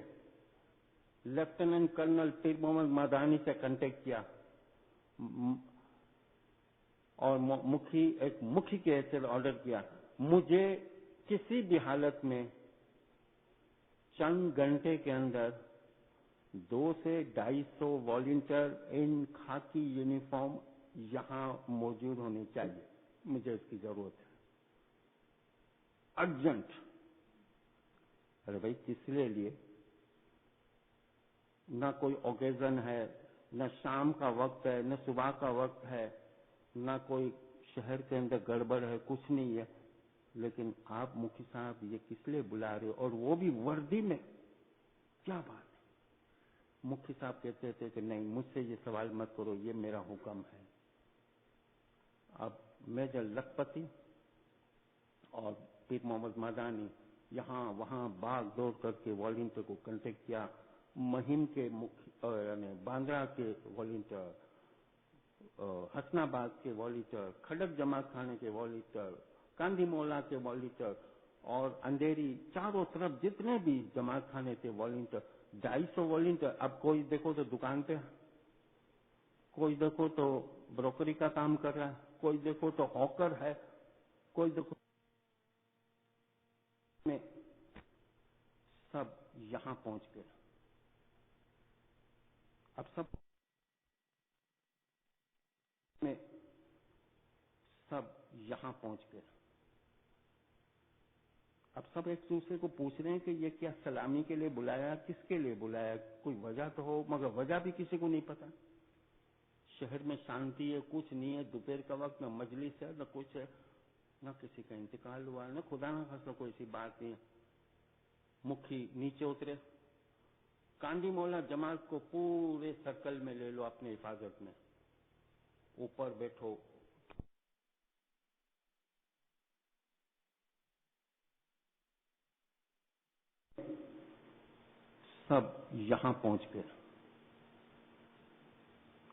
لیفٹیننٹ کرنل پیر محمد مدانی سے کانٹیکٹ کیا، اور مکھی کے حیثیت آرڈر کیا، مجھے کسی بھی حالت میں چند گھنٹے کے اندر 200 سے 250 والنٹیئر ان خاکی یونیفارم یہاں موجود ہونے چاہیے، مجھے اس کی ضرورت ہے، ارجنٹ۔ ارے بھائی کس لیے؟ نہ کوئی اوکیزن ہے، نہ شام کا وقت ہے، نہ صبح کا وقت ہے، نہ کوئی شہر کے اندر گڑبڑ ہے، کچھ نہیں ہے، لیکن آپ مکھی صاحب یہ کس لیے بلا رہے ہو، اور وہ بھی وردی میں؟ کیا بات ہے؟ مکھی صاحب کہتے تھے کہ نہیں، مجھ سے یہ سوال مت کرو، یہ میرا حکم ہے۔ اب میجر لکھپتی اور پیر محمد مدانی یہاں وہاں باغ دوڑ کر کے والنٹیئر کو کانٹیکٹ کیا، مہم کے یعنی باندرا کے والنٹیئر، حسن آباد کے والنٹیئر، کھٹک جماعت خانے کے والنٹیئر، کاندھی مولا کے والنٹیئر، اور اندھیری چاروں طرف جتنے بھی جماعت خانے تھے والنٹیئر، 250 والنٹیئر۔ اب کوئی دیکھو تو دکان پہ، کوئی دیکھو تو بروکری کا کام کر رہا ہے، کوئی دیکھو تو ہاکر ہے، کوئی دیکھو، میں سب یہاں پہنچ گئے۔ اب سب میں سب یہاں پہنچ گئے۔ اب سب ایک دوسرے کو پوچھ رہے ہیں کہ یہ کیا سلامی کے لیے بلایا، کس کے لیے بلایا، کوئی وجہ تو ہو، مگر وجہ بھی کسی کو نہیں پتا۔ شہر میں شانتی ہے، کچھ نہیں ہے، دوپہر کا وقت، نہ مجلس ہے، نہ کچھ ہے، نہ کسی کا انتقال ہوا، نہ خدا نہ خاصا کوئی ایسی بات نہیں ہے۔ مکھی نیچے اترے، کانڈی مولا جماعت کو پورے سرکل میں لے لو اپنے حفاظت میں، اوپر بیٹھو۔ سب یہاں پہنچ گئے۔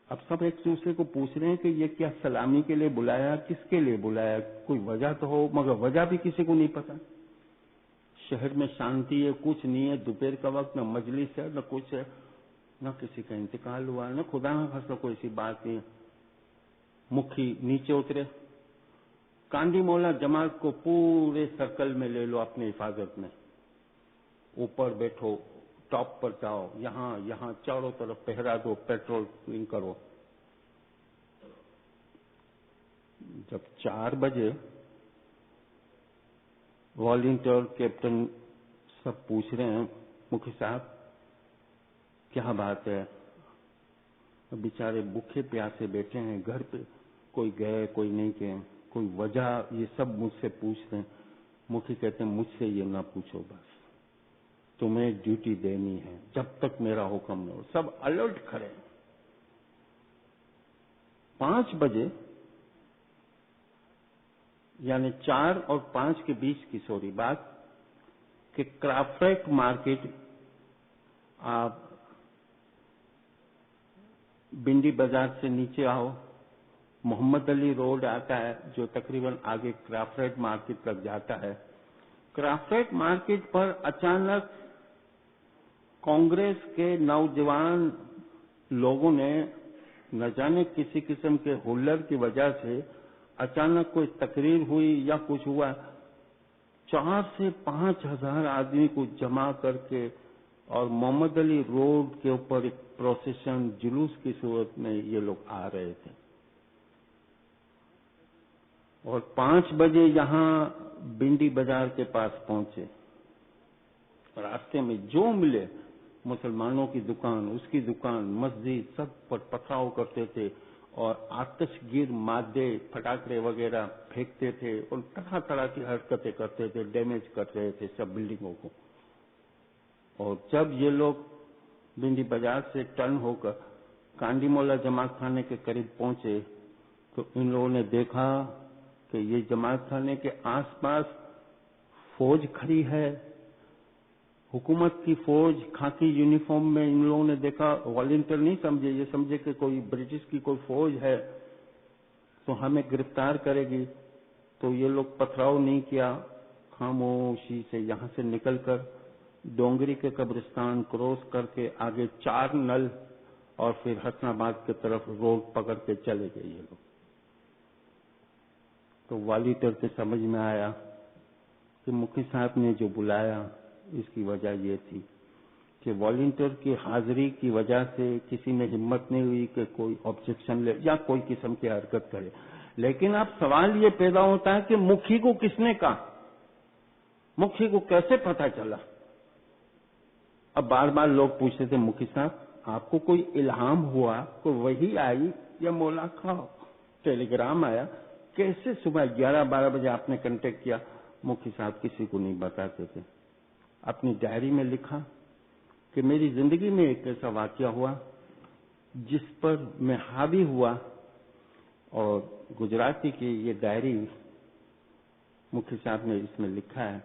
اب سب ایک دوسرے کو پوچھ رہے ہیں کہ یہ کیا سلامی کے لیے بلایا، کس کے لیے بلایا، کوئی وجہ تو ہو، مگر وجہ بھی کسی کو نہیں پتا۔ شہر میں شانتی ہے، کچھ نہیں ہے، دوپہر کا وقت نہ مجلس ہے نہ کچھ ہے، نہ کسی کا انتقال ہوا، نہ خدا نہ خاصا کوئی ایسی بات نہیں۔ مکھی نیچے اترے، کانڈی مولا جماعت کو پورے سرکل میں لے لو اپنی حفاظت میں، اوپر بیٹھو، ٹاپ پر جاؤ، یہاں چاروں طرف پہرا دو، پیٹرول کرو۔ جب 4 بجے والنٹیئر کیپٹن سب پوچھ رہے ہیں مکھی صاحب کیا بات ہے، بیچارے بھوکے پیاسے بیٹھے ہیں گھر پہ، کوئی گئے کوئی نہیں گئے، کوئی وجہ، یہ سب مجھ سے پوچھ رہے ہیں۔ مکھی کہتے ہیں مجھ سے یہ نہ پوچھو، بس تمہیں ڈیوٹی دینی ہے جب تک میرا حکم نہ ہو۔ سب الرٹ کھڑے ہیں۔ 5 بجے یعنی 4 اور 5 کے بیچ کی سوری بات کہ کرافٹ مارکیٹ، آپ بنڈی بازار سے نیچے آؤ، محمد علی روڈ آتا ہے جو تقریباً آگے کرافٹ مارکیٹ تک جاتا ہے۔ کرافٹ مارکیٹ پر اچانک کانگریس کے نوجوان لوگوں نے نہ جانے کسی قسم کے ہولر کی وجہ سے اچانک کوئی تقریر ہوئی یا کچھ ہوا، 4 سے 5 ہزار آدمی کو جمع کر کے اور محمد علی روڈ کے اوپر ایک پروسیشن جلوس کی صورت میں یہ لوگ آ رہے تھے، اور 5 بجے یہاں بنڈی بازار کے پاس پہنچے۔ راستے میں جو ملے، مسلمانوں کی دکان، اس کی دکان، مسجد، سب پر پتھراؤ کرتے تھے اور آتش گیر مادے، پٹاخے وغیرہ پھینکتے تھے اور طرح طرح کی حرکتیں کرتے تھے، ڈیمیج کر رہے تھے سب بلڈنگوں کو۔ اور جب یہ لوگ بنڈی بازار سے ٹرن ہو کر کانڈی مولا جماعت خانے کے قریب پہنچے تو ان لوگوں نے دیکھا کہ یہ جماعت خانے کے آس پاس فوج کھڑی ہے، حکومت کی فوج خاکی یونیفارم میں۔ ان لوگوں نے دیکھا، والنٹیئر نہیں سمجھے، یہ سمجھے کہ کوئی برٹش کی کوئی فوج ہے تو ہمیں گرفتار کرے گی، تو یہ لوگ پتھراؤ نہیں کیا، خاموشی سے یہاں سے نکل کر ڈونگری کے قبرستان کراس کر کے آگے 4 نل اور پھر حسن آباد کی طرف روڈ پکڑ کے چلے گئے یہ لوگ۔ تو والنٹیئر کے سمجھ میں آیا کہ مکھی صاحب نے جو بلایا اس کی وجہ یہ تھی کہ والنٹیئر کی حاضری کی وجہ سے کسی میں ہمت نہیں ہوئی کہ کوئی آبجیکشن لے یا کوئی قسم کی حرکت کرے۔ لیکن اب سوال یہ پیدا ہوتا ہے کہ مکھی کو کس نے کہا، مکھی کو کیسے پتہ چلا؟ اب بار بار لوگ پوچھتے تھے مکھی صاحب آپ کو کوئی الہام ہوا، کوئی وحی آئی یا مولا کا ٹیلی گرام آیا، کیسے صبح 11-12 بجے آپ نے کنٹیکٹ کیا؟ مکھی صاحب کسی کو نہیں بتاتے تھے۔ اپنی ڈائری میں لکھا کہ میری زندگی میں ایک ایسا واقعہ ہوا جس پر میں حاوی ہوا، اور گجراتی کی یہ ڈائری مکھی صاحب نے اس میں لکھا ہے،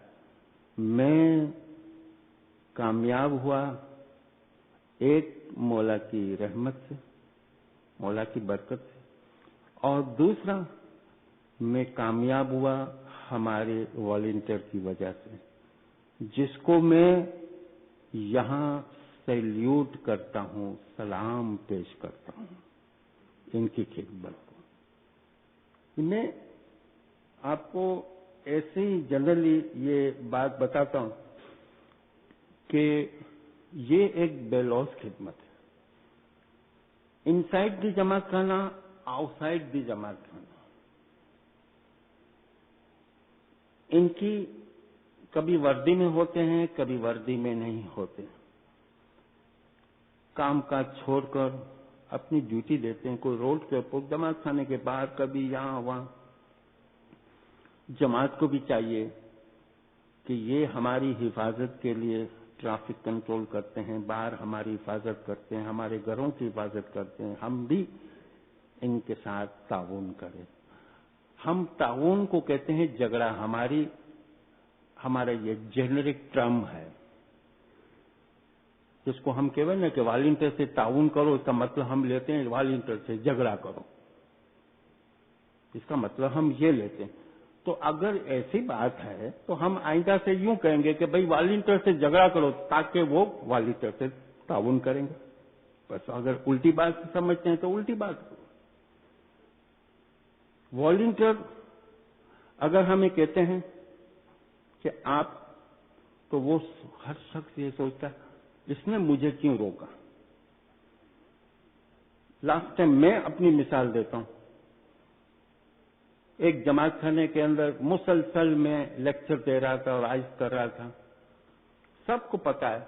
میں کامیاب ہوا ایک مولا کی رحمت سے، مولا کی برکت سے، اور دوسرا میں کامیاب ہوا ہمارے والنٹیئر کی وجہ سے، جس کو میں یہاں سیلیوٹ کرتا ہوں، سلام پیش کرتا ہوں ان کی خدمت کو۔ میں آپ کو ایسے ہی جنرلی یہ بات بتاتا ہوں کہ یہ ایک بے لوث خدمت ہے، ان سائڈ دی جماعت خانہ، آؤٹ سائڈ دی جماعت خانہ۔ ان کی کبھی وردی میں ہوتے ہیں، کبھی وردی میں نہیں ہوتے، کام کاج چھوڑ کر اپنی ڈیوٹی دیتے ہیں، کوئی روڈ کے اوپر، جماعت خانے کے باہر، کبھی یہاں وہاں۔ جماعت کو بھی چاہیے کہ یہ ہماری حفاظت کے لیے ٹریفک کنٹرول کرتے ہیں، باہر ہماری حفاظت کرتے ہیں، ہمارے گھروں کی حفاظت کرتے ہیں، ہم بھی ان کے ساتھ تعاون کریں۔ ہم تعاون کو کہتے ہیں جھگڑا، ہمارا یہ جنرک ٹرم ہے۔ جس کو ہم کہتے ہیں نا کہ والنٹر سے تعاون کرو، اس کا مطلب ہم لیتے ہیں والنٹر سے جھگڑا کرو، اس کا مطلب ہم یہ لیتے ہیں. تو اگر ایسی بات ہے تو ہم آئندہ سے یوں کہیں گے کہ بھائی والنٹر سے جھگڑا کرو تاکہ وہ والنٹر سے تعاون کریں گے. بس اگر الٹی بات سمجھتے ہیں تو الٹی بات. والنٹر اگر ہمیں کہتے ہیں کہ آپ، تو وہ ہر شخص یہ سوچتا ہے اس نے مجھے کیوں روکا. لاسٹ ٹائم میں اپنی مثال دیتا ہوں. ایک جماعت خانے کے اندر مسلسل میں لیکچر دے رہا تھا اور عائز کر رہا تھا، سب کو پتا ہے.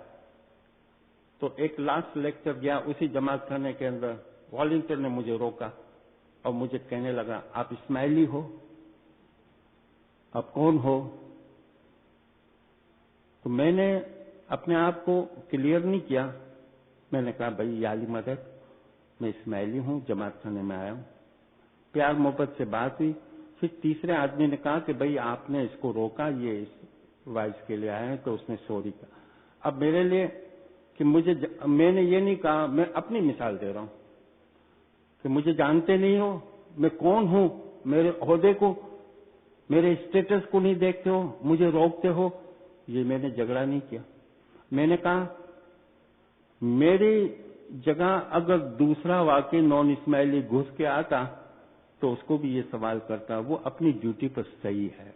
تو ایک لاسٹ لیکچر گیا اسی جماعت خانے کے اندر، والنٹر نے مجھے روکا اور مجھے کہنے لگا آپ اسماعیلی ہو؟ آپ کون ہو؟ تو میں نے اپنے آپ کو کلیئر نہیں کیا. میں نے کہا بھائی یا علی مدد، میں اسماعیلی ہوں، جماعت خانے میں آیا ہوں. پیار محبت سے بات ہوئی. پھر تیسرے آدمی نے کہا کہ بھائی آپ نے اس کو روکا، یہ اس وائس کے لیے آئے ہیں، تو اس نے سوری کہا. اب میرے لیے کہ میں نے یہ نہیں کہا، میں اپنی مثال دے رہا ہوں کہ مجھے جانتے نہیں ہو، میں کون ہوں، میرے عہدے کو، میرے اسٹیٹس کو نہیں دیکھتے ہو، مجھے روکتے ہو. یہ میں نے جھگڑا نہیں کیا. میں نے کہا میری جگہ اگر دوسرا واقعی نان اسماعیلی گھس کے آتا تو اس کو بھی یہ سوال کرتا، وہ اپنی ڈیوٹی پر صحیح ہے.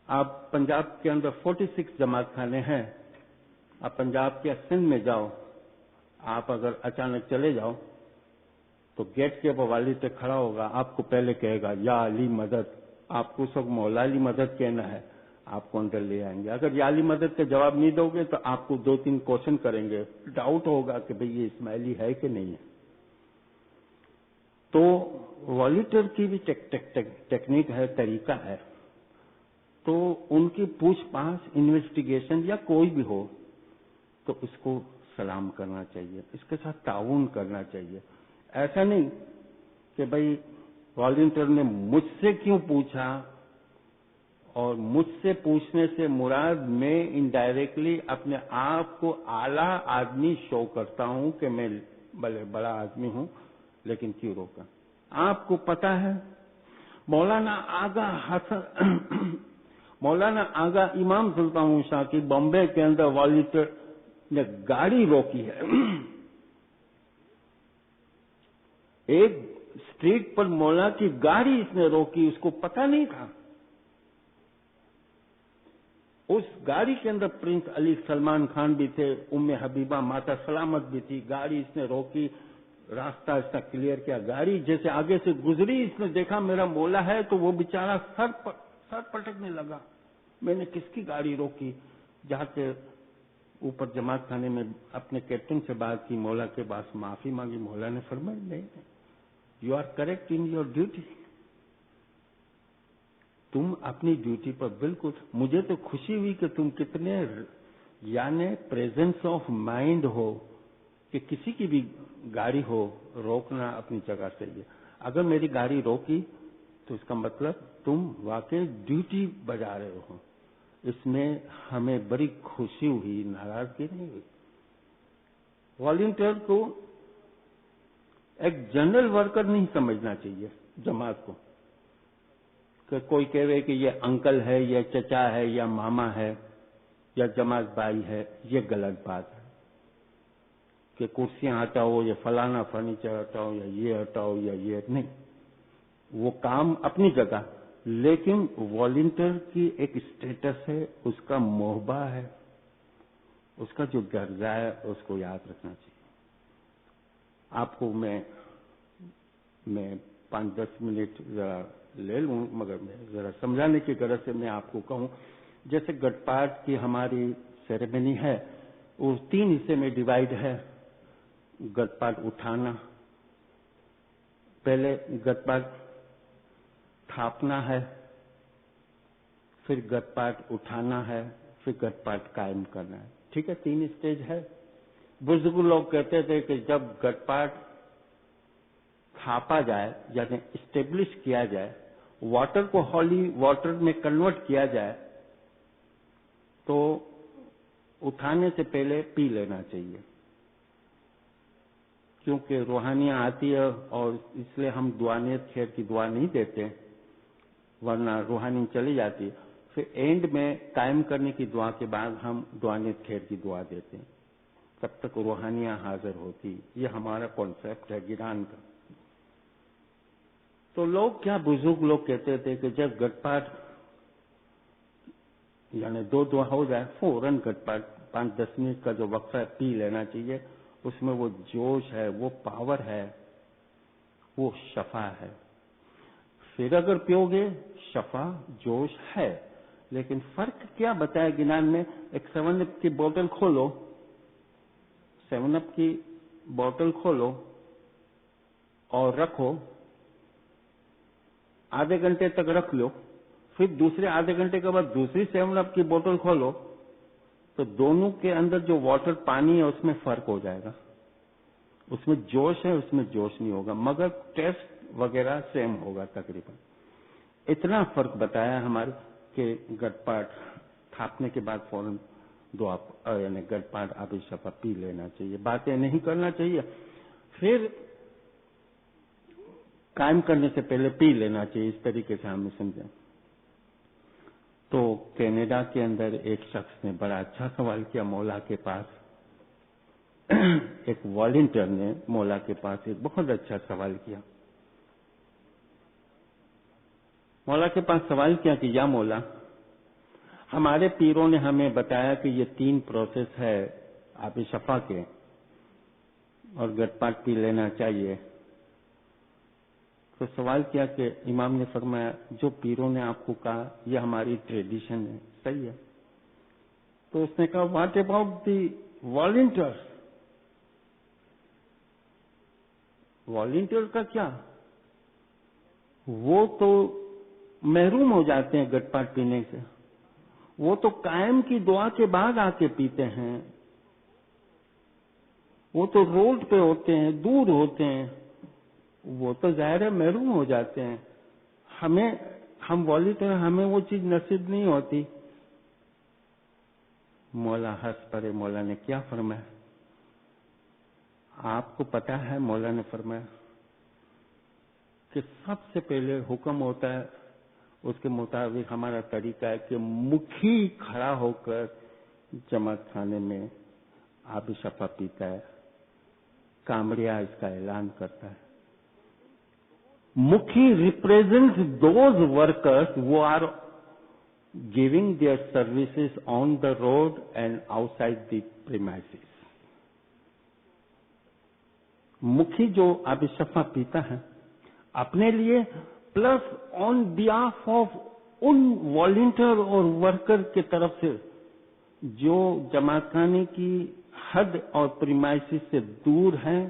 آپ پنجاب کے اندر 46 جماعت خانے ہیں. آپ پنجاب کے سندھ میں جاؤ، آپ اگر اچانک چلے جاؤ تو گیٹ کے بوالی پہ کھڑا ہوگا، آپ کو پہلے کہے گا یا علی مدد. آپ کو سب مولا علی مدد کہنا ہے، آپ کو اندر لے آئیں گے. اگر یا علی مدد کا جواب نہیں دو گے تو آپ کو 2-3 کوشچن کریں گے، ڈاؤٹ ہوگا کہ بھئی یہ اسماعیلی ہے کہ نہیں ہے. تو والنٹر کی بھی ٹیکنیک ہے، طریقہ ہے. تو ان کی پوچھ پاچھ، انویسٹیگیشن یا کوئی بھی ہو تو اس کو سلام کرنا چاہیے، اس کے ساتھ تعاون کرنا چاہیے. ایسا نہیں کہ بھئی والنٹر نے مجھ سے کیوں پوچھا، اور مجھ سے پوچھنے سے مراد میں انڈائریکٹلی اپنے آپ کو اعلیٰ آدمی شو کرتا ہوں کہ میں بڑے بڑا آدمی ہوں، لیکن کیوں روکا. آپ کو پتا ہے مولانا آغا امام سلطان شاہ کی بامبے کے اندر والنٹر نے گاڑی روکی ہے. ایک اسٹریٹ پر مولا کی گاڑی اس نے روکی، اس کو پتا نہیں تھا. اس گاڑی کے اندر پرنس علی سلمان خان بھی تھے، ام حبیبہ ماتا سلامت بھی تھی. گاڑی اس نے روکی، راستہ اس کا کلیئر کیا. گاڑی جیسے آگے سے گزری، اس نے دیکھا میرا مولا ہے تو وہ بیچارہ سر پٹکنے لگا. میں نے کس کی گاڑی روکی؟ جا کے اوپر جماعت خانے میں اپنے کیپٹن سے بات کی، مولا کے پاس معافی مانگی. مولا نے فرمایا نہیں، you are correct in your duty. تم اپنی ڈیوٹی پر بالکل. مجھے تو خوشی ہوئی کہ تم کتنے یعنی پریزنس آف مائنڈ ہو کہ کسی کی بھی گاڑی ہو روکنا اپنی جگہ سے. اگر میری گاڑی روکی تو اس کا مطلب تم واقعی ڈیوٹی بجا رہے ہو. اس میں ہمیں بڑی خوشی ہوئی، ناراضگی نہیں ہوئی. والنٹیئر کو ایک جنرل ورکر نہیں سمجھنا چاہیے جماعت کو، کہ کوئی کہے کہ یہ انکل ہے، یا چچا ہے، یا ماما ہے، یا جماعت بھائی ہے. یہ غلط بات ہے کہ کرسیاں ہٹاؤ یا فلانا فرنیچر ہٹاؤ یا یہ ہٹاؤ یا یہ نہیں. وہ کام اپنی جگہ، لیکن والنٹیئر کی ایک اسٹیٹس ہے، اس کا محبہ ہے، اس کا جو درجہ ہے اس کو یاد رکھنا چاہیے. آپ کو میں 5-10 منٹ ذرا لے لوں، مگر میں ذرا سمجھانے کی غرض سے میں آپ کو کہوں. جیسے گٹ پاٹ کی ہماری سیریمنی ہے، وہ 3 حصے میں ڈیوائیڈ ہے. گٹ پاٹ اٹھانا، پہلے گٹ پاٹ تھاپنا ہے، پھر گٹ پاٹ اٹھانا ہے، پھر گٹ پاٹ قائم کرنا ہے. ٹھیک ہے، 3 اسٹیج ہے. بزرگ لوگ کہتے تھے کہ جب گٹ پاٹ تھاپا جائے یعنی اسٹیبلش کیا جائے، واٹر کو ہولی واٹر میں کنورٹ کیا جائے، تو اٹھانے سے پہلے پی لینا چاہیے، کیونکہ روحانیاں آتی ہے اور اس لیے ہم دعانیت خیر کی دعا نہیں دیتے، ورنہ روحانی چلی جاتی ہے. پھر اینڈ میں قائم کرنے کی دعا کے بعد ہم دعانیت خیر کی دعا دیتے ہیں، تب تک روحانیاں حاضر ہوتی. یہ ہمارا کانسیپٹ ہے گیان کا. تو لوگ کیا بزرگ لوگ کہتے تھے کہ جب گٹ پاٹ یعنی 2 دعا ہو جائے فوراً گٹ پاٹ 5-10 منٹ کا جو وقفہ ہے پی لینا چاہیے. اس میں وہ جوش ہے، وہ پاور ہے، وہ شفا ہے. پھر اگر پیو گے شفا جوش ہے، لیکن فرق کیا بتایا گنان میں؟ ایک 7 اپ کی بوتل کھولو، 7 اپ کی بوتل کھولو اور رکھو، آدھے گھنٹے تک رکھ لو، پھر دوسرے آدھے گھنٹے کے بعد دوسری 7 اپ کی بوتل کھولو، تو دونوں کے اندر جو واٹر پانی ہے اس میں فرق ہو جائے گا. اس میں جوش ہے، اس میں جوش نہیں ہوگا، مگر ٹیسٹ وغیرہ سیم ہوگا تقریباً. اتنا فرق بتایا ہمارے کہ گٹ پاٹ تھاپنے کے بعد فوراً دعا یعنی گٹ پاٹ آبی شفا پی لینا چاہیے، باتیں نہیں کرنا چاہیے. پھر قائم کرنے سے پہلے پی لینا چاہیے. اس طریقے سے ہم سمجھیں. تو کینیڈا کے اندر ایک شخص نے بڑا اچھا سوال کیا مولا کے پاس. ایک والنٹیئر نے مولا کے پاس ایک بہت اچھا سوال کیا. مولا کے پاس سوال کیا کہ یا مولا، ہمارے پیروں نے ہمیں بتایا کہ یہ 3 پروسیس ہے آبی شفا کے اور گٹ پاٹ پی لینا چاہیے. تو سوال کیا کہ امام نے فرمایا جو پیروں نے آپ کو کہا یہ ہماری ٹریڈیشن ہے، صحیح ہے. تو اس نے کہا what about the volunteer? Volunteer کا کیا؟ وہ تو محروم ہو جاتے ہیں گٹ پاٹ پینے سے، وہ تو قائم کی دعا کے بعد آ کے پیتے ہیں، وہ تو روڈ پہ ہوتے ہیں، دور ہوتے ہیں، وہ تو ظاہر ہے محروم ہو جاتے ہیں. ہم والنٹیئر ہمیں وہ چیز نصیب نہیں ہوتی. مولا ہنس پڑے. مولا نے کیا فرمایا؟ آپ کو پتا ہے مولا نے فرمایا کہ سب سے پہلے حکم ہوتا ہے، اس کے مطابق ہمارا طریقہ ہے کہ مکھی کھڑا ہو کر جماعت خانے میں آبی شفا پیتا ہے، کامڑیا اس کا اعلان کرتا ہے. مکھی represents those workers who are giving their services on the road and outside the premises. مکھی جو آبی شفا پیتا ہے اپنے لیے plus on behalf of in volunteer اور ورکر کی طرف سے جو جماعت خانے کی حد اور پریمائسز سے دور ہیں،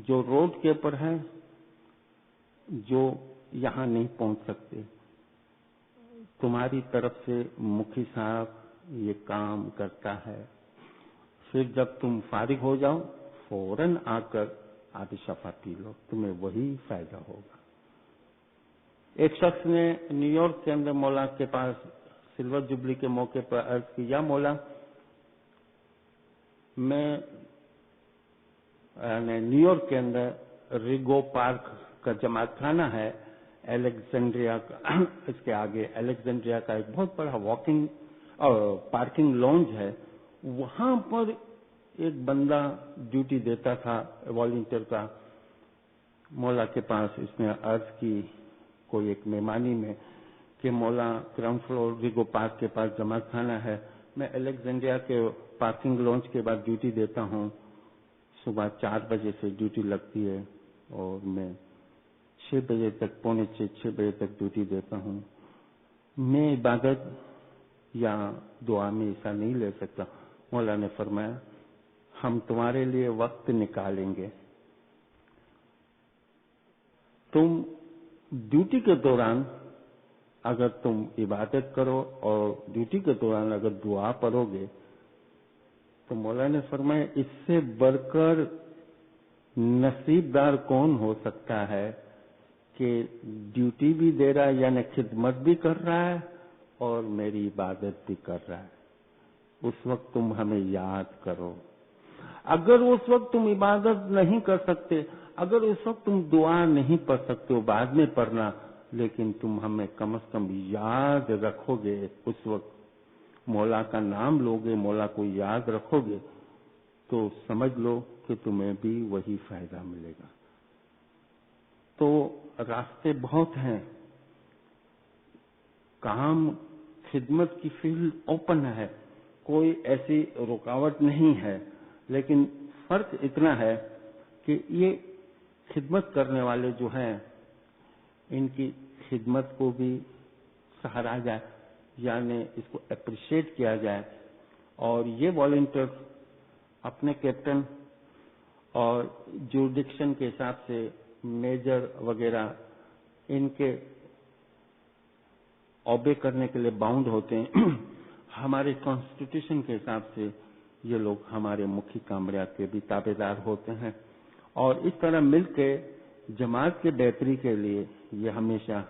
جو روڈ کے اوپر ہیں، جو یہاں نہیں پہنچ سکتے. تمہاری طرف سے مکھی صاحب یہ کام کرتا ہے. پھر جب تم فارغ ہو جاؤ فوراً آ کر آبی شفا پی لو، تمہیں وہی فائدہ ہوگا. ایک شخص نے نیو یارک کے اندر مولا کے پاس سلور جبلی کے موقع پر عرض کی یا مولا، میں نیو یارک کے اندر ریگو پارک کا جماعت خانہ ہے الیگزینڈریا کا، اس کے آگے الیگزینڈریا کا ایک بہت بڑا واکنگ اور پارکنگ لانج ہے، وہاں پر ایک بندہ ڈیوٹی دیتا تھا والنٹیئر کا. مولا کے پاس اس نے عرض کی کوئی ایک مہمانی میں کہ مولا گراؤنڈ فلور ریگو پارک کے پاس جماعت خانہ ہے، میں الیگزینڈریا کے پارکنگ لانج کے بعد ڈیوٹی دیتا ہوں، صبح 4 بجے سے ڈیوٹی لگتی ہے اور میں 6 بجے تک 5:45 بجے تک ڈیوٹی دیتا ہوں، میں عبادت یا دعا میں حصہ نہیں لے سکتا. مولا نے فرمایا ہم تمہارے لیے وقت نکالیں گے. تم ڈیوٹی کے دوران اگر تم عبادت کرو اور ڈیوٹی کے دوران اگر دعا پڑھو گے تو مولا نے فرمایا اس سے بڑھ کر نصیب دار کون ہو سکتا ہے کہ ڈیوٹی بھی دے رہا ہے یعنی خدمت بھی کر رہا ہے اور میری عبادت بھی کر رہا ہے. اس وقت تم ہمیں یاد کرو. اگر اس وقت تم عبادت نہیں کر سکتے، اگر اس وقت تم دعا نہیں پڑھ سکتے ہو، بعد میں پڑھنا، لیکن تم ہمیں کم از کم یاد رکھو گے. اس وقت مولا کا نام لوگے، مولا کو یاد رکھو گے، تو سمجھ لو کہ تمہیں بھی وہی فائدہ ملے گا. تو راستے بہت ہیں، کام خدمت کی فیلڈ اوپن ہے، کوئی ایسی رکاوٹ نہیں ہے، لیکن فرق اتنا ہے کہ یہ خدمت کرنے والے جو ہیں ان کی خدمت کو بھی سہارا جائے، یعنی اس کو اپریشیٹ کیا جائے. اور یہ والنٹیئر اپنے کیپٹن اور جورڈکشن کے حساب سے میجر وغیرہ ان کے اوبے کرنے کے لیے باؤنڈ ہوتے ہیں. ہمارے کانسٹیٹیوشن کے حساب سے یہ لوگ ہمارے مکھی کامریات کے بھی تابع دار ہوتے ہیں، اور اس طرح مل کے جماعت کے بہتری کے لیے یہ ہمیشہ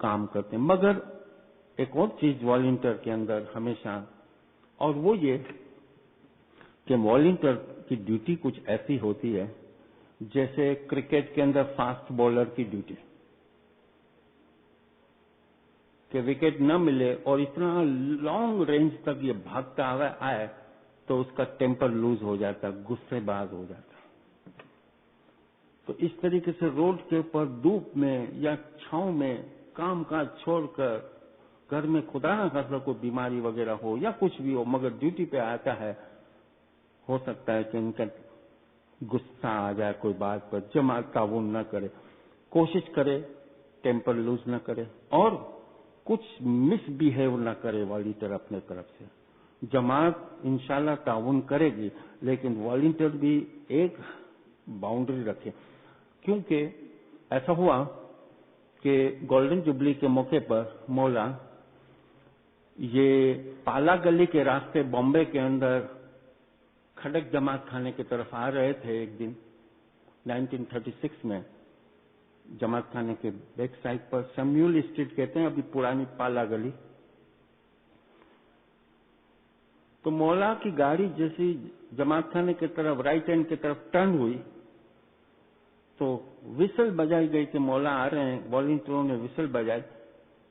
کام کرتے ہیں. مگر ایک اور چیز والنٹیئر کے اندر ہمیشہ، اور وہ یہ کہ والنٹیئر کی ڈیوٹی کچھ ایسی ہوتی ہے جیسے کرکٹ کے اندر فاسٹ بولر کی ڈیوٹی، کہ وکٹ نہ ملے اور اتنا لانگ رینج تک یہ بھاگتا آئے تو اس کا ٹیمپر لوز ہو جاتا، غصے باز ہو جاتا. تو اس طریقے سے روڈ کے اوپر دھوپ میں یا چھاؤں میں کام کاج چھوڑ کر گھر میں خدا نہ خاصا کوئی بیماری وغیرہ ہو یا کچھ بھی ہو، مگر ڈیوٹی پہ آتا ہے، ہو سکتا ہے کہ ان کا غصہ آ جائے کوئی بات پر، جماعت تعاون نہ کرے، کوشش کرے ٹیمپر لوز نہ کرے اور کچھ مس بیہیو نہ کرے والنٹیئر اپنے طرف سے. جماعت انشاءاللہ تعاون کرے گی، لیکن والنٹیئر بھی ایک باؤنڈری رکھے. کیونکہ ایسا ہوا کہ گولڈن جوبلی کے موقع پر مولا یہ پالا گلی کے راستے بامبے کے اندر کھڑک جماعت خانے کی طرف آ رہے تھے. ایک دن 1936 میں جماعت خانے کے بیک سائڈ پر سیمیول اسٹریٹ کہتے ہیں ابھی پرانی پالا گلی. تو مولا کی گاڑی جیسی جماعت خانے کی طرف رائٹ ہینڈ کی طرف ٹرن ہوئی تو وسل بجائی گئی کہ مولا آ رہے ہیں. والنٹیئروں نے وسل بجائی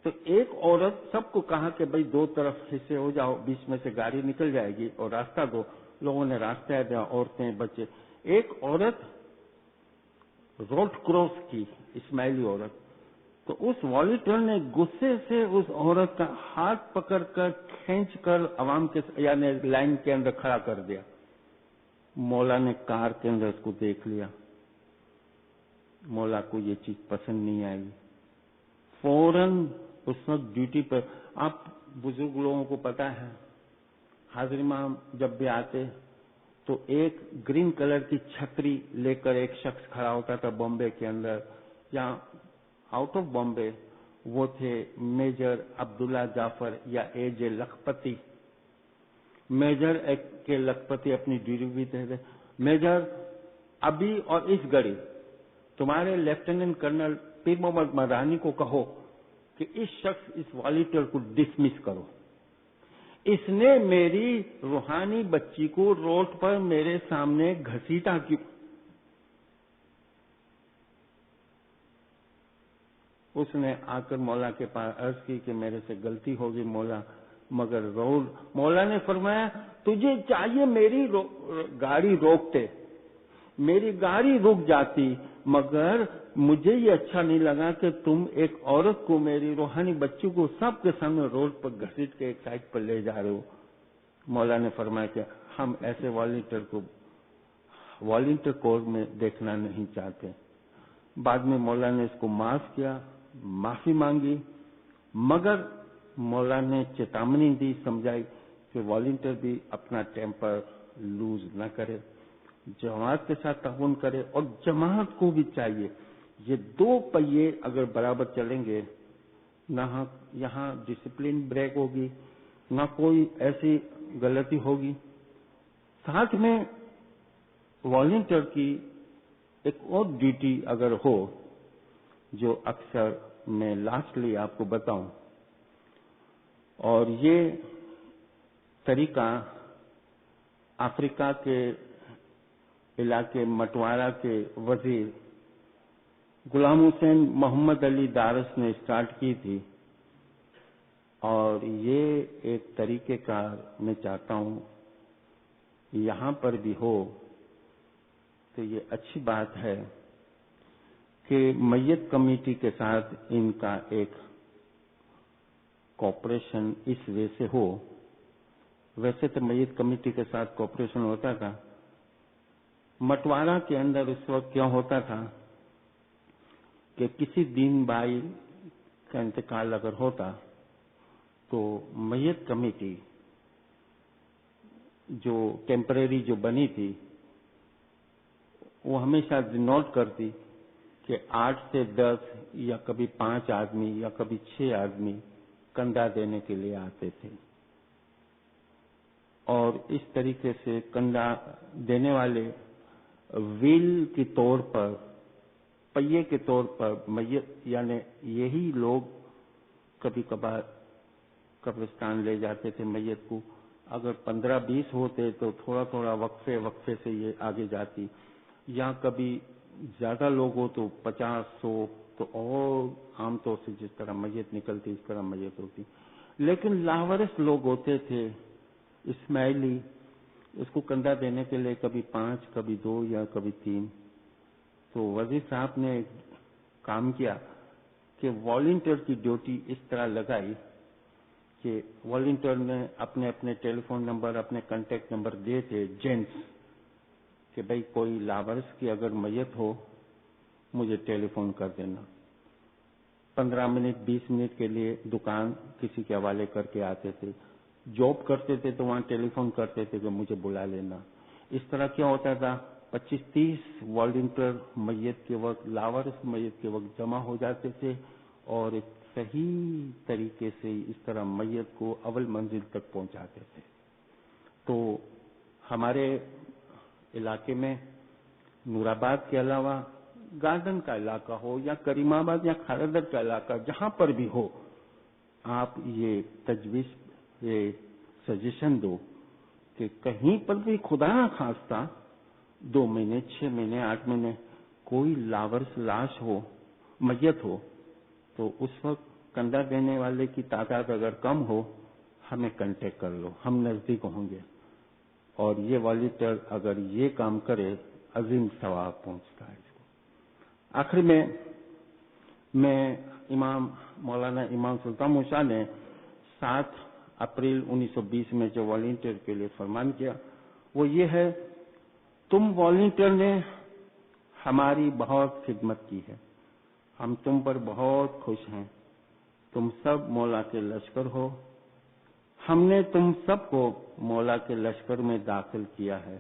تو ایک عورت سب کو کہا کہ بھئی دو طرف حصے ہو جاؤ، بیچ میں سے گاڑی نکل جائے گی اور راستہ دو. لوگوں نے راستہ دیا، عورتیں بچے. ایک عورت روڈ کراس کی، اسماعیلی عورت، تو اس والنٹیئر نے غصے سے اس عورت کا ہاتھ پکڑ کر کھینچ کر عوام کے یعنی لائن کے اندر کھڑا کر دیا. مولا نے کار کے اندر اس کو دیکھ لیا. مولا کو یہ چیز پسند نہیں آئی. فوراً اس وقت ڈیوٹی پر، آپ بزرگ لوگوں کو پتا ہے حاضر امام جب بھی آتے تو ایک گرین کلر کی چھتری لے کر ایک شخص کھڑا ہوتا تھا بامبے کے اندر یا آؤٹ آف بامبے. وہ تھے میجر عبداللہ جعفر یا اے جے لکھپتی. میجر کے لکھپتی اپنی ڈیوٹی بھی تھے. میجر ابھی اور اس گھڑی تمہارے لیفٹیننٹ کرنل پیر محمد مدانی کو کہو کہ اس شخص اس والنٹیئر کو ڈسمس کرو. اس نے میری روحانی بچی کو روڈ پر میرے سامنے گھسیٹا کیوں؟ اس نے آ کر مولا کے پاس عرض کی کہ میرے سے غلطی ہوگی مولا، مگر مولا نے فرمایا تجھے چاہیے میری گاڑی روکتے، میری گاڑی رک جاتی، مگر مجھے یہ اچھا نہیں لگا کہ تم ایک عورت کو، میری روحانی بچی کو سب کے سامنے روڈ پر گھسیٹ کے ایک سائڈ پر لے جا رہے ہو. مولا نے فرمایا کہ ہم ایسے والنٹیئر کو والنٹیئر کور میں دیکھنا نہیں چاہتے. بعد میں مولا نے اس کو معاف کیا، معافی مانگی، مگر مولا نے چیتامنی دی، سمجھائی کہ والنٹیئر بھی اپنا ٹیمپر لوز نہ کرے، جماعت کے ساتھ تعاون کرے. اور جماعت کو بھی چاہیے یہ دو پہیے اگر برابر چلیں گے، نہ یہاں ڈسپلن بریک ہوگی، نہ کوئی ایسی غلطی ہوگی. ساتھ میں والنٹیئر کی ایک اور ڈیوٹی اگر ہو جو اکثر میں لاسٹلی آپ کو بتاؤں اور یہ طریقہ افریقہ کے علاقے مٹوارہ کے وزیر غلام حسین محمد علی دارس نے اسٹارٹ کی تھی، اور یہ ایک طریقہ کار میں چاہتا ہوں یہاں پر بھی ہو، تو یہ اچھی بات ہے کہ میت کمیٹی کے ساتھ ان کا ایک کوآپریشن اس وجہ سے ہو۔ ویسے تو میت کمیٹی کے ساتھ کوآپریشن ہوتا تھا، مٹوارہ کے اندر اس وقت کیا ہوتا تھا کہ کسی دین بھائی کا انتقال اگر ہوتا تو میت کمیٹی جو ٹیمپریری جو بنی تھی وہ ہمیشہ نوٹ کرتی کہ 8 سے 10 یا کبھی 5 آدمی یا کبھی 6 آدمی کندھا دینے کے لیے آتے تھے، اور اس طریقے سے کندھا دینے والے ویل کے طور پر، پہیے کے طور پر میت، یعنی یہی لوگ کبھی کبھار قبرستان لے جاتے تھے میت کو۔ اگر 15-20 ہوتے تو تھوڑا تھوڑا وقفے سے یہ آگے جاتی، یا کبھی زیادہ لوگ ہو تو 50-100، تو اور عام طور سے جس طرح میت نکلتی اس طرح میت ہوتی۔ لیکن لاوارث لوگ ہوتے تھے اسماعیلی، اس کو کندھا دینے کے لیے کبھی 5، کبھی 2 یا کبھی 3۔ تو وزیر صاحب نے کام کیا کہ والنٹیئر کی ڈیوٹی اس طرح لگائی کہ والنٹیئر نے اپنے اپنے ٹیلی فون نمبر، اپنے کانٹیکٹ نمبر دیے تھے جینٹس، کہ بھئی کوئی لاوارث کی اگر میت ہو مجھے ٹیلی فون کر دینا۔ 15 منٹ 20 منٹ کے لیے دکان کسی کے حوالے کر کے آتے تھے، جاب کرتے تھے تو وہاں ٹیلی فون کرتے تھے کہ مجھے بلا لینا۔ اس طرح کیا ہوتا تھا، 25-30 والنٹیئر میت کے وقت، لاوارث میت کے وقت جمع ہو جاتے تھے، اور ایک صحیح طریقے سے اس طرح میت کو اول منزل تک پہنچاتے تھے۔ تو ہمارے علاقے میں نور آباد کے علاوہ گارڈن کا علاقہ ہو یا کریم آباد یا کھارادر کا علاقہ، جہاں پر بھی ہو، آپ یہ تجویز، یہ سجیشن دو کہ کہیں پر بھی خدا نہ خواستہ 2 مہینے، 6 مہینے، 8 مہینے کوئی لاوارث لاش ہو، میت ہو، تو اس وقت کندھا دینے والے کی تعداد اگر کم ہو ہمیں کانٹیکٹ کر لو، ہم نزدیک ہوں گے۔ اور یہ والنٹیئر اگر یہ کام کرے عظیم ثواب پہنچتا ہے اس کو۔ آخر میں امام مولانا امام سلطان موسیٰ نے 7 اپریل 1920 میں جو والنٹیئر کے لیے فرمان کیا وہ یہ ہے، تم والنٹیئر نے ہماری بہت خدمت کی ہے، ہم تم پر بہت خوش ہیں، تم سب مولا کے لشکر ہو، ہم نے تم سب کو مولا کے لشکر میں داخل کیا ہے،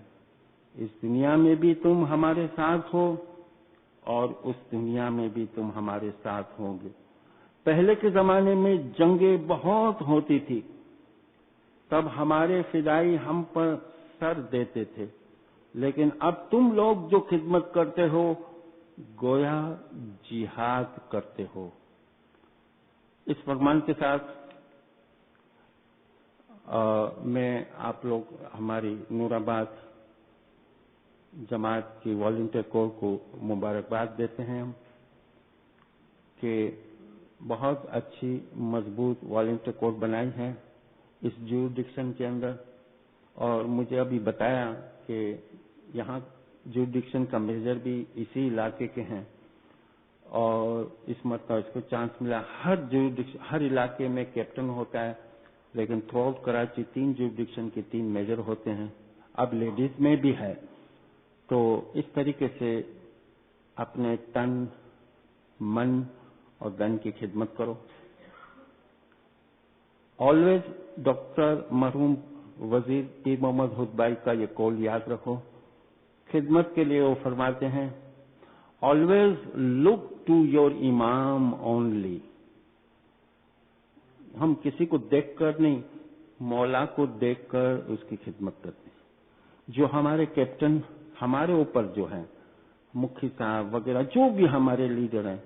اس دنیا میں بھی تم ہمارے ساتھ ہو اور اس دنیا میں بھی تم ہمارے ساتھ ہوں گے۔ پہلے کے زمانے میں جنگیں بہت ہوتی تھی، تب ہمارے فدائی ہم پر سر دیتے تھے، لیکن اب تم لوگ جو خدمت کرتے ہو گویا جہاد کرتے ہو۔ اس فرمان کے ساتھ میں آپ لوگ ہماری نور آباد جماعت کی والنٹیئر کور کو مبارکباد دیتے ہیں ہم کہ بہت اچھی مضبوط والنٹیئر کور بنائی ہے اس جیوڈکشن کے اندر، اور مجھے ابھی بتایا کہ یہاں جیوڈکشن کا میجر بھی اسی علاقے کے ہیں، اور اس مرتبہ اس کو چانس ملا۔ ہر علاقے میں کیپٹن ہوتا ہے، لیکن تھرو آؤٹ کراچی 3 جیوڈکشن کے 3 میجر ہوتے ہیں، اب لیڈیز میں بھی ہے۔ تو اس طریقے سے اپنے تن، من اور دن کی خدمت کرو۔ آلویز ڈاکٹر مرحوم وزیر پیر محمد حدبائی کا یہ قول یاد رکھو، خدمت کے لیے وہ فرماتے ہیں، آلویز لک ٹو یور امام اونلی۔ ہم کسی کو دیکھ کر نہیں، مولا کو دیکھ کر اس کی خدمت کرتے ہیں۔ جو ہمارے کیپٹن ہمارے اوپر جو ہیں، مکھی صاحب وغیرہ جو بھی ہمارے لیڈر ہیں،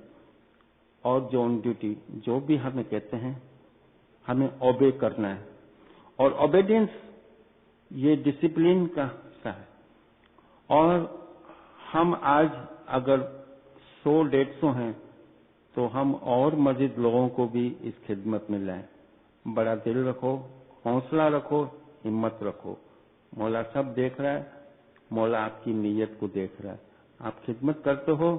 اور جو آن ڈیوٹی جو بھی ہمیں کہتے ہیں ہمیں اوبے کرنا ہے، اور اوبیڈینس یہ ڈسپلن کا حصہ ہے. اور ہم آج اگر 100-150 ہیں تو ہم اور مزید لوگوں کو بھی اس خدمت میں لائیں. بڑا دل رکھو، حوصلہ رکھو، ہمت رکھو. مولا سب دیکھ رہا ہے، مولا آپ کی نیت کو دیکھ رہا ہے. آپ خدمت کرتے ہو،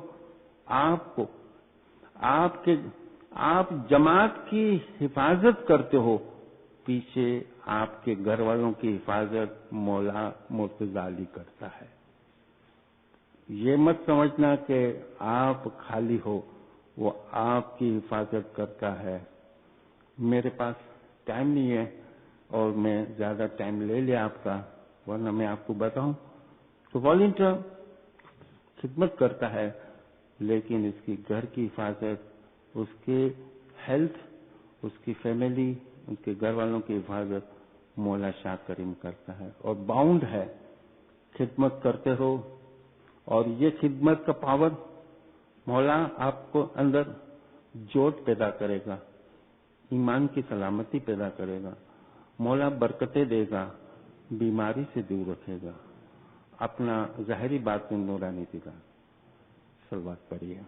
آپ جماعت کی حفاظت کرتے ہو، پیچھے آپ کے گھر والوں کی حفاظت مولا مرتضی علی کرتا ہے. یہ مت سمجھنا کہ آپ خالی ہو، وہ آپ کی حفاظت کرتا ہے. میرے پاس ٹائم نہیں ہے اور میں زیادہ ٹائم لے لیا آپ کا، ورنہ میں آپ کو بتاؤں تو والنٹیئر خدمت کرتا ہے، لیکن اس کی گھر کی حفاظت، اس کے ہیلتھ، اس کی فیملی، اس کے گھر والوں کی حفاظت مولا شاہ کریم کرتا ہے. اور باؤنڈ ہے، خدمت کرتے ہو. اور یہ خدمت کا پاور مولا آپ کو اندر جوت پیدا کرے گا، ایمان کی سلامتی پیدا کرے گا. مولا برکتیں دے گا، بیماری سے دور رکھے گا، اپنا ظاہری بات میں نورانی دے گا. صلوات پڑھیے.